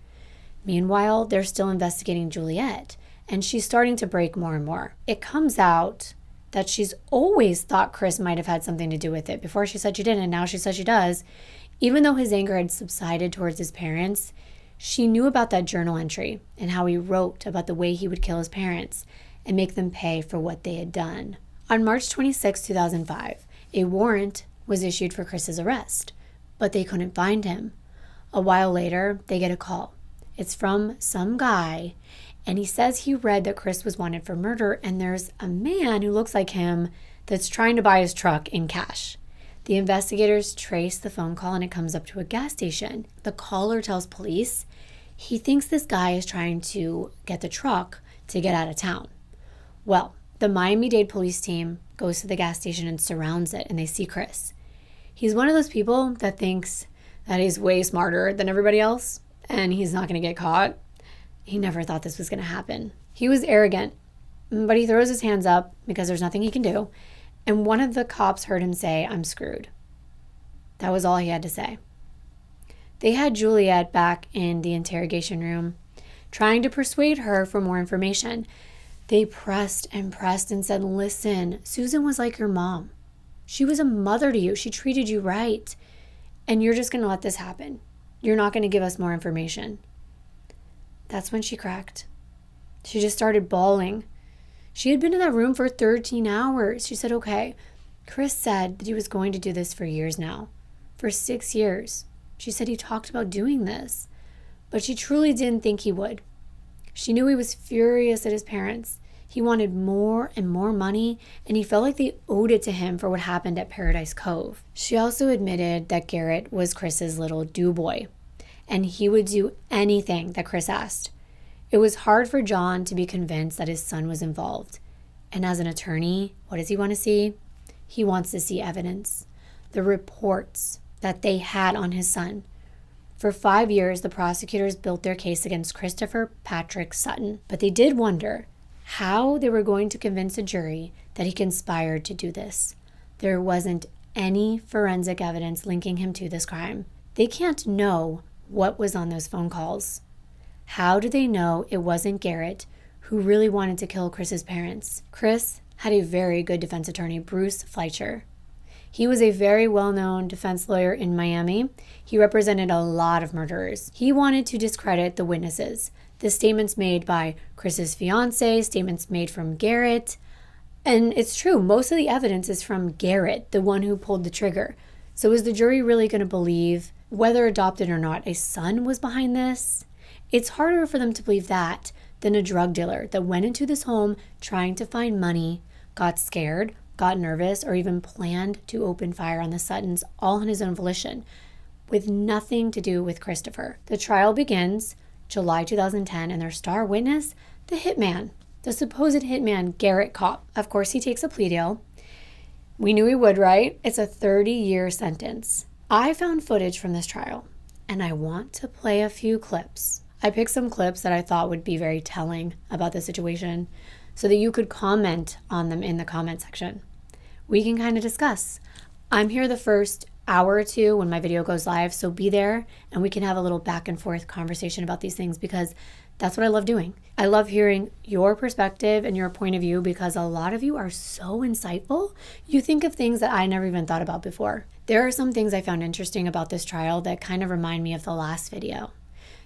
Meanwhile, they're still investigating Juliet, and she's starting to break more and more. It comes out that she's always thought Chris might have had something to do with it. Before she said she didn't, and now she says she does. Even though his anger had subsided towards his parents, she knew about that journal entry and how he wrote about the way he would kill his parents and make them pay for what they had done. On March 26, 2005, a warrant was issued for Chris's arrest, but they couldn't find him. A while later, they get a call. It's from some guy, and he says he read that Chris was wanted for murder, and there's a man who looks like him that's trying to buy his truck in cash. The investigators trace the phone call, and it comes up to a gas station. The caller tells police he thinks this guy is trying to get the truck to get out of town. Well, the Miami-Dade police team goes to the gas station and surrounds it, and they see Chris. He's one of those people that thinks that he's way smarter than everybody else, and he's not going to get caught. He never thought this was going to happen. He was arrogant, but he throws his hands up because there's nothing he can do, and one of the cops heard him say, "I'm screwed." That was all he had to say. They had Juliet back in the interrogation room, trying to persuade her for more information. They pressed and pressed and said, "Listen, Susan was like your mom. She was a mother to you. She treated you right. And you're just going to let this happen. You're not going to give us more information." That's when she cracked. She just started bawling. She had been in that room for 13 hours. She said, "Okay, Chris said that he was going to do this for years now, for 6 years. She said he talked about doing this, but she truly didn't think he would. She knew he was furious at his parents. He wanted more and more money, and he felt like they owed it to him for what happened at Paradise Cove." She also admitted that Garrett was Chris's little do-boy, and he would do anything that Chris asked. It was hard for John to be convinced that his son was involved. And as an attorney, what does he want to see? He wants to see evidence, the reports that they had on his son. For 5 years, the prosecutors built their case against Christopher Patrick Sutton, but they did wonder how they were going to convince a jury that he conspired to do this. There wasn't any forensic evidence linking him to this crime. They can't know what was on those phone calls. How do they know it wasn't Garrett who really wanted to kill Chris's parents? Chris had a very good defense attorney, Bruce Fleischer. He was a very well-known defense lawyer in Miami. He represented a lot of murderers. He wanted to discredit the witnesses, the statements made by Chris's fiance, statements made from Garrett. And it's true, most of the evidence is from Garrett, the one who pulled the trigger. So is the jury really going to believe, whether adopted or not, a son was behind this? It's harder for them to believe that than a drug dealer that went into this home trying to find money, got scared, got nervous, or even planned to open fire on the Suttons all on his own volition, with nothing to do with Christopher. The trial begins July 2010, and their star witness, the hitman, the supposed hitman, Garrett Kopp. Of course, he takes a plea deal. We knew he would, right? It's a 30-year sentence. I found footage from this trial, and I want to play a few clips. I picked some clips that I thought would be very telling about the situation so that you could comment on them in the comment section. We can kind of discuss. I'm here the first hour or two when my video goes live, so be there and we can have a little back and forth conversation about these things, because that's what I love doing. I love hearing your perspective and your point of view, because a lot of you are so insightful. You think of things that I never even thought about before. There are some things I found interesting about this trial that kind of remind me of the last video.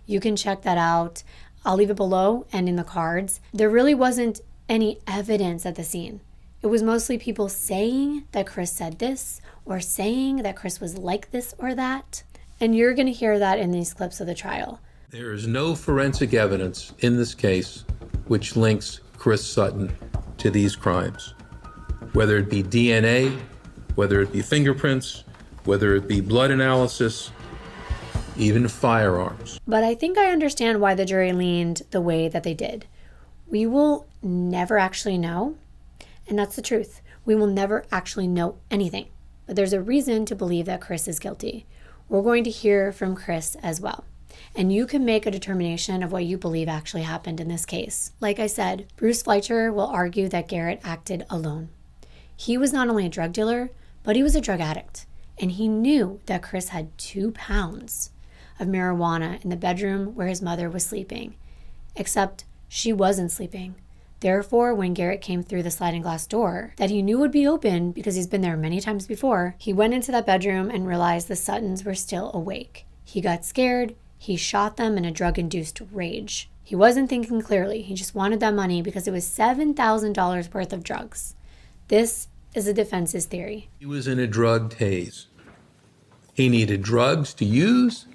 You can check that out. I'll leave it below and in the cards. There really wasn't any evidence at the scene. It was mostly people saying that Chris said this, or saying that Chris was like this or that. And you're going to hear that in these clips of the trial. There is no forensic evidence in this case which links Chris Sutton to these crimes. Whether it be DNA, whether it be fingerprints, whether it be blood analysis, even firearms. But I think I understand why the jury leaned the way that they did. We will never actually know. And that's the truth. We will never actually know anything. But there's a reason to believe that Chris is guilty. We're going to hear from Chris as well. And you can make a determination of what you believe actually happened in this case. Like I said, Bruce Fleischer will argue that Garrett acted alone. He was not only a drug dealer, but he was a drug addict. And he knew that Chris had 2 pounds of marijuana in the bedroom where his mother was sleeping. Except she wasn't sleeping. Therefore, when Garrett came through the sliding glass door that he knew would be open because he's been there many times before, he went into that bedroom and realized the Suttons were still awake. He got scared. He shot them in a drug-induced rage. He wasn't thinking clearly. He just wanted that money because it was $7,000 worth of drugs. This is the defense's theory. He was in a drugged haze. He needed drugs to use,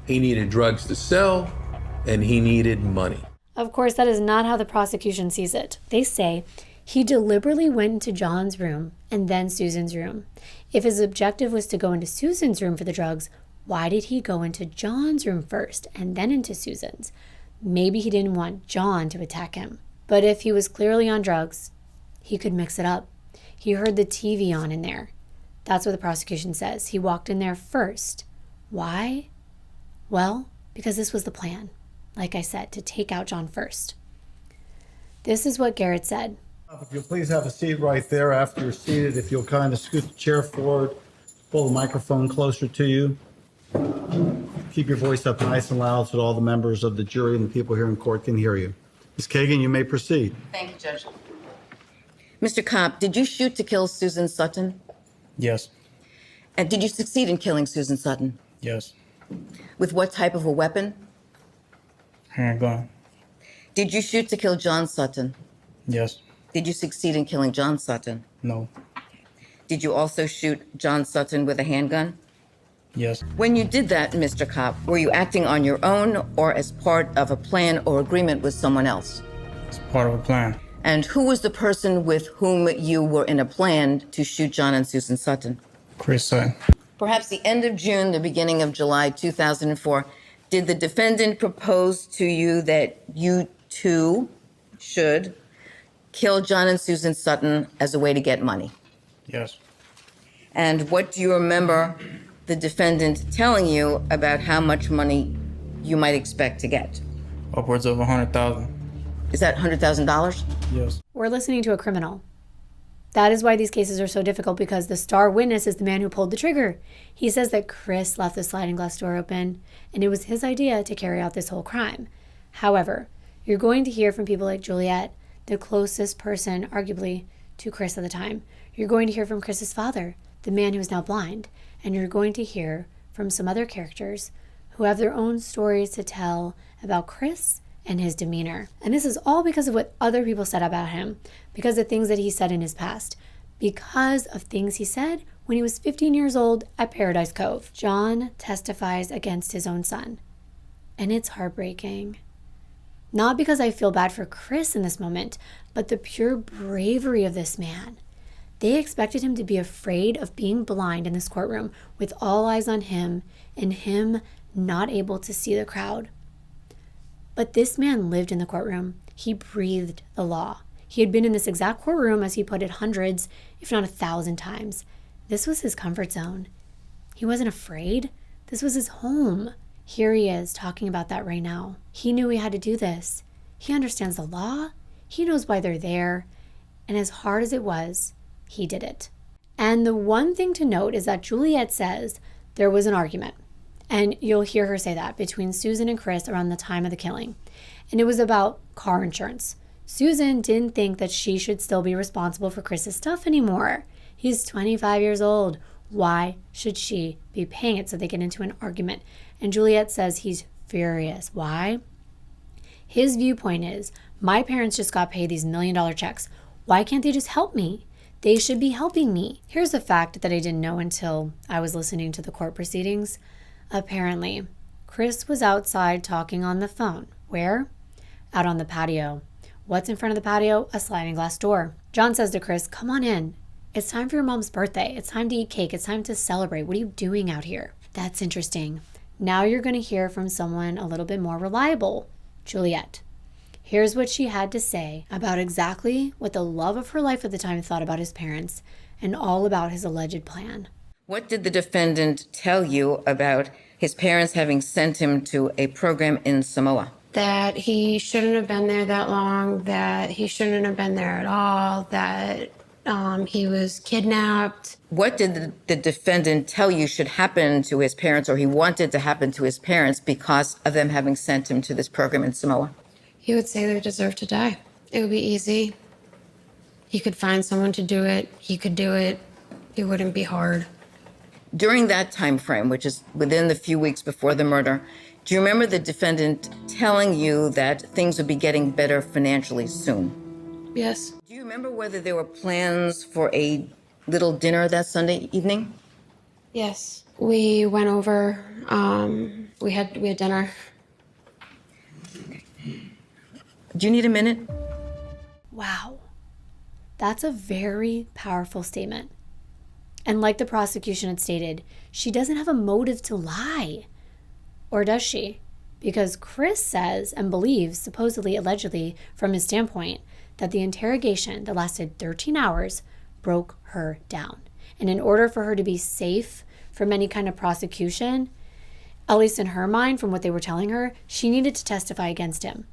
he needed drugs to sell, and he needed money. Of course, that is not how the prosecution sees it. They say he deliberately went into John's room and then Susan's room. If his objective was to go into Susan's room for the drugs, why did he go into John's room first and then into Susan's? Maybe he didn't want John to attack him. But if he was clearly on drugs, he could mix it up. He heard the TV on in there. That's what the prosecution says. He walked in there first. Why? Well, because this was the plan. Like I said, to take out John first. This is what Garrett said. If you'll please have a seat right there after you're seated. If you'll kind of scoot the chair forward, pull the microphone closer to you. Keep your voice up nice and loud so that all the members of the jury and the people here in court can hear you. Ms. Kagan, you may proceed. Thank you, Judge. Mr. Kopp, did you shoot to kill Susan Sutton? Yes. And did you succeed in killing Susan Sutton? Yes. With what type of a weapon? Handgun. Did you shoot to kill John Sutton? Yes. Did you succeed in killing John Sutton? No. Did you also shoot John Sutton with a handgun? Yes. When you did that, Mr. Kopp, were you acting on your own or as part of a plan or agreement with someone else? It's part of a plan. And who was the person with whom you were in a plan to shoot John and Susan Sutton? Chris Sutton. Perhaps the end of June, the beginning of July 2004, did the defendant propose to you that you two should kill John and Susan Sutton as a way to get money? Yes. And what do you remember the defendant telling you about how much money you might expect to get? Upwards of $100,000. Is that $100,000? Yes. We're listening to a criminal. That is why these cases are so difficult, because the star witness is the man who pulled the trigger. He says that Chris left the sliding glass door open, and it was his idea to carry out this whole crime. However, you're going to hear from people like Juliet, the closest person, arguably, to Chris at the time. You're going to hear from Chris's father, the man who is now blind, and you're going to hear from some other characters who have their own stories to tell about Chris and his demeanor. And this is all because of what other people said about him, because of things that he said in his past, because of things he said when he was 15 years old at Paradise Cove. John testifies against his own son, and it's heartbreaking. Not because I feel bad for Chris in this moment, but the pure bravery of this man. They expected him to be afraid of being blind in this courtroom with all eyes on him and him not able to see the crowd. But this man lived in the courtroom. He breathed the law. He had been in this exact courtroom, as he put it, hundreds, if not 1,000 times. This was his comfort zone. He wasn't afraid. This was his home. Here he is talking about that right now. He knew he had to do this. He understands the law. He knows why they're there. And as hard as it was, he did it. And the one thing to note is that Juliet says there was an argument. And you'll hear her say that, between Susan and Chris around the time of the killing. And it was about car insurance. Susan didn't think that she should still be responsible for Chris's stuff anymore. He's 25 years old. Why should she be paying it? So they get into an argument. And Juliet says he's furious. Why? His viewpoint is, my parents just got paid these $1 million checks. Why can't they just help me? They should be helping me. Here's a fact that I didn't know until I was listening to the court proceedings. Apparently, Chris was outside talking on the phone. Where? Out on the patio. What's in front of the patio? A sliding glass door. John says to Chris, come on in. It's time for your mom's birthday. It's time to eat cake. It's time to celebrate. What are you doing out here? That's interesting. Now you're going to hear from someone a little bit more reliable, Juliet. Here's what she had to say about exactly what the love of her life at the time thought about his parents and all about his alleged plan. What did the defendant tell you about his parents having sent him to a program in Samoa? That he shouldn't have been there that long, that he shouldn't have been there at all, that he was kidnapped. What did the defendant tell you should happen to his parents, or he wanted to happen to his parents because of them having sent him to this program in Samoa? He would say they deserve to die. It would be easy. He could find someone to do it. He could do it. It wouldn't be hard. During that time frame, which is within the few weeks before the murder, do you remember the defendant telling you that things would be getting better financially soon? Yes. Do you remember whether there were plans for a little dinner that Sunday evening? Yes. We went over, we had dinner. Do you need a minute? Wow. That's a very powerful statement. And like the prosecution had stated, she doesn't have a motive to lie. Or does she? Because Chris says and believes, supposedly, allegedly, from his standpoint, that the interrogation that lasted 13 hours broke her down. And in order for her to be safe from any kind of prosecution, at least in her mind, from what they were telling her, she needed to testify against him.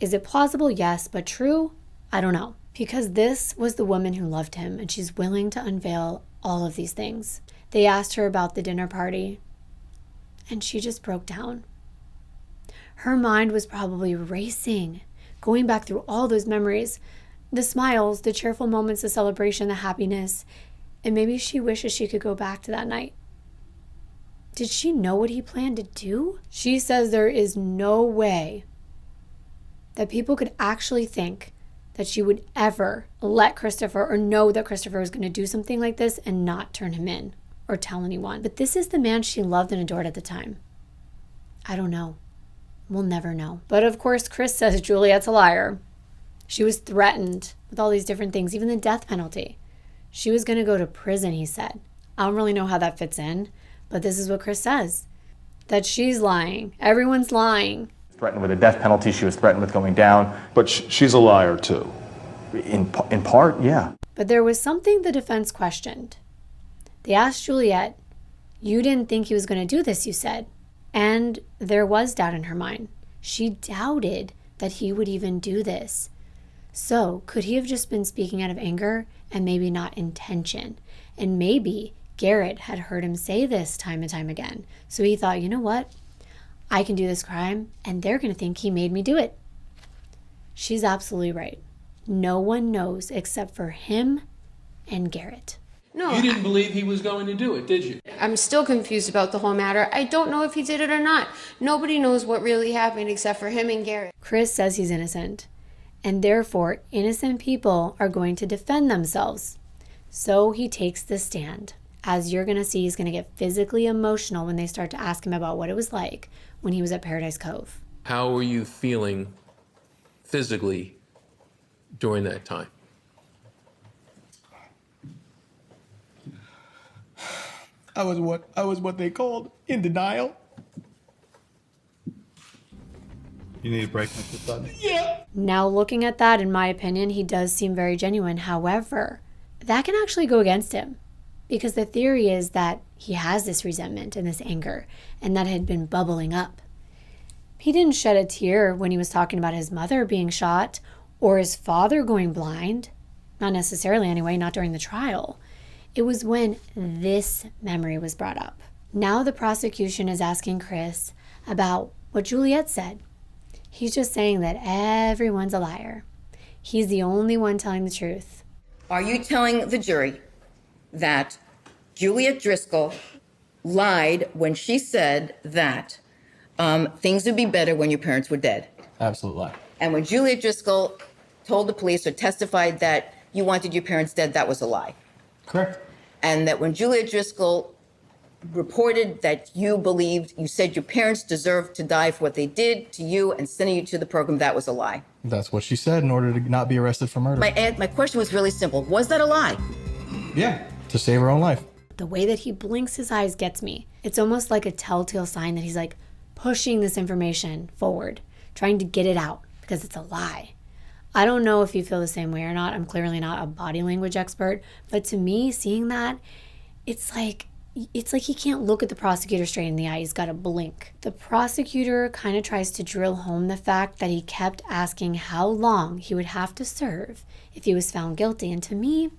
Is it plausible? Yes, but true? I don't know. Because this was the woman who loved him, and she's willing to unveil all of these things. They asked her about the dinner party, and she just broke down. Her mind was probably racing, going back through all those memories, the smiles, the cheerful moments, the celebration, the happiness, and maybe she wishes she could go back to that night. Did she know what he planned to do? She says there is no way that people could actually think that she would ever let Christopher, or know that Christopher was going to do something like this and not turn him in or tell anyone. But this is the man she loved and adored at the time. I don't know. We'll never know. But of course, Chris says Juliet's a liar. She was threatened with all these different things, even the death penalty. She was going to go to prison, he said. I don't really know how that fits in, but this is what Chris says. That she's lying. Everyone's lying. Threatened with a death penalty. She was threatened with going down. But she's a liar, too. In part, yeah. But there was something the defense questioned. They asked Juliet, you didn't think he was going to do this, you said. And there was doubt in her mind. She doubted that he would even do this. So could he have just been speaking out of anger and maybe not intention? And maybe Garrett had heard him say this time and time again. So he thought, you know what? I can do this crime, and they're going to think he made me do it. She's absolutely right. No one knows except for him and Garrett. No. You didn't believe he was going to do it, did you? I'm still confused about the whole matter. I don't know if he did it or not. Nobody knows what really happened except for him and Garrett. Chris says he's innocent, and therefore innocent people are going to defend themselves. So he takes the stand. As you're going to see, he's going to get physically emotional when they start to ask him about what it was like when he was at Paradise Cove. How were you feeling physically during that time? I was what they called in denial. You need a break, Mr. Sutton? Yeah. Now looking at that, in my opinion, he does seem very genuine. However, that can actually go against him, because the theory is that he has this resentment and this anger, and that had been bubbling up. He didn't shed a tear when he was talking about his mother being shot or his father going blind. Not necessarily anyway, not during the trial. It was when this memory was brought up. Now the prosecution is asking Chris about what Juliet said. He's just saying that everyone's a liar. He's the only one telling the truth. Are you telling the jury that Juliet Driscoll lied when she said that things would be better when your parents were dead? Absolute lie. And when Juliet Driscoll told the police or testified that you wanted your parents dead, that was a lie? Correct. And that when Juliet Driscoll reported that you said your parents deserved to die for what they did to you and sending you to the program, that was a lie? That's what she said in order to not be arrested for murder. My question was really simple. Was that a lie? Yeah, to save her own life. The way that he blinks his eyes gets me. It's almost like a telltale sign that he's like pushing this information forward, trying to get it out. because it's a lie. I don't know if you feel the same way or not. I'm clearly not a body language expert, but to me, seeing that, it's like he can't look at the prosecutor straight in the eye. He's got to blink. The prosecutor kind of tries to drill home the fact that he kept asking how long he would have to serve if he was found guilty. And to me,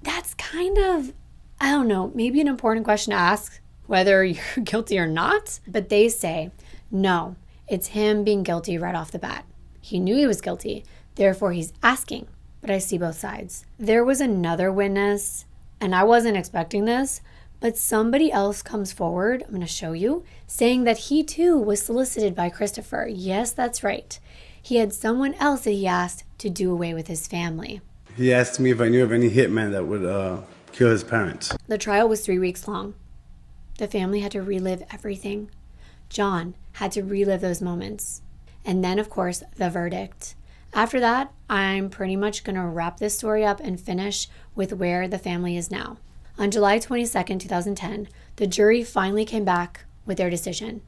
that's kind of, I don't know, maybe an important question to ask, whether you're guilty or not. But they say, no, it's him being guilty right off the bat. He knew he was guilty, therefore he's asking. But I see both sides. There was another witness, and I wasn't expecting this, but somebody else comes forward, I'm going to show you, saying that he too was solicited by Christopher. Yes, that's right. He had someone else that he asked to do away with his family. He asked me if I knew of any hitman that would kill his parents. The trial was 3 weeks long. The family had to relive everything. John had to relive those moments. And then, of course, the verdict. After that, I'm pretty much going to wrap this story up and finish with where the family is now. On July 22nd, 2010, the jury finally came back with their decision.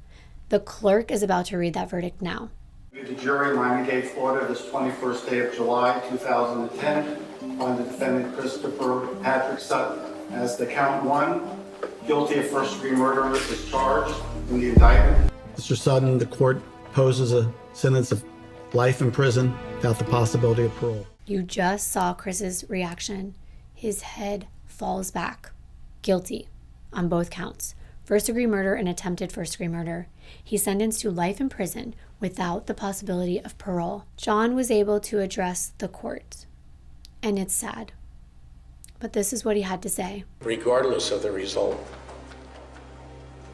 The clerk is about to read that verdict now. The jury in Miami-Dade, Florida, this 21st day of July 2010, find the defendant Christopher Patrick Sutton as the count 1, guilty of first-degree murder as charged in the indictment. Mr. Sutton, the court poses a sentence of life in prison without the possibility of parole. You just saw Chris's reaction. His head falls back. Guilty on both counts. First-degree murder and attempted first-degree murder. He's sentenced to life in prison without the possibility of parole. John was able to address the court, and it's sad. But this is what he had to say. Regardless of the result,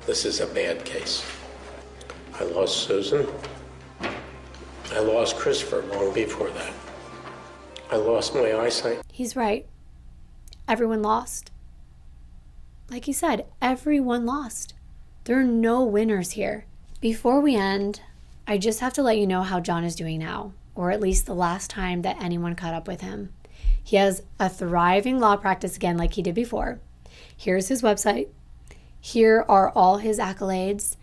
this is a bad case. I lost Susan. I lost Christopher long before that. I lost my eyesight. He's right. Everyone lost. Like he said, everyone lost. There are no winners here. Before we end, I just have to let you know how John is doing now, or at least the last time that anyone caught up with him. He has a thriving law practice again like he did before. Here's his website. Here are all his accolades.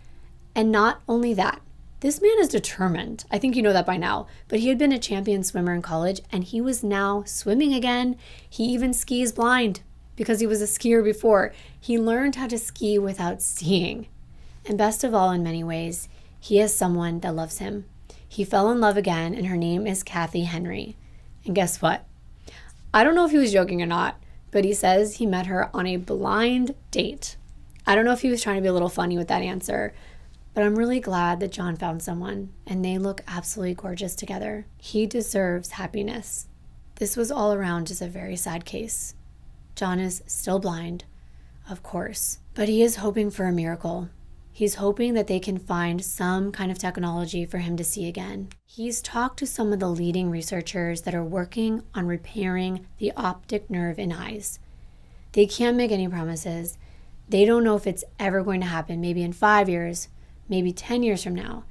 And not only that, this man is determined. I think you know that by now. But he had been a champion swimmer in college, and he was now swimming again. He even skis blind because he was a skier before. He learned how to ski without seeing. And best of all, in many ways, he has someone that loves him. He fell in love again, and her name is Kathy Henry. And guess what? I don't know if he was joking or not, but he says he met her on a blind date. I don't know if he was trying to be a little funny with that answer, but I'm really glad that John found someone, and they look absolutely gorgeous together. He deserves happiness. This was all around just a very sad case. John is still blind, of course, but he is hoping for a miracle. He's hoping that they can find some kind of technology for him to see again. He's talked to some of the leading researchers that are working on repairing the optic nerve in eyes. They can't make any promises. They don't know if it's ever going to happen, maybe in 5 years, maybe 10 years from now.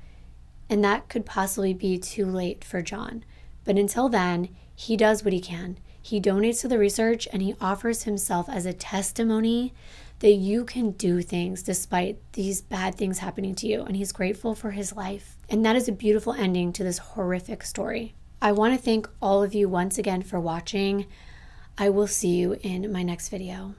And that could possibly be too late for John. But until then, he does what he can. He donates to the research, and he offers himself as a testimony that you can do things despite these bad things happening to you. And he's grateful for his life. And that is a beautiful ending to this horrific story. I want to thank all of you once again for watching. I will see you in my next video.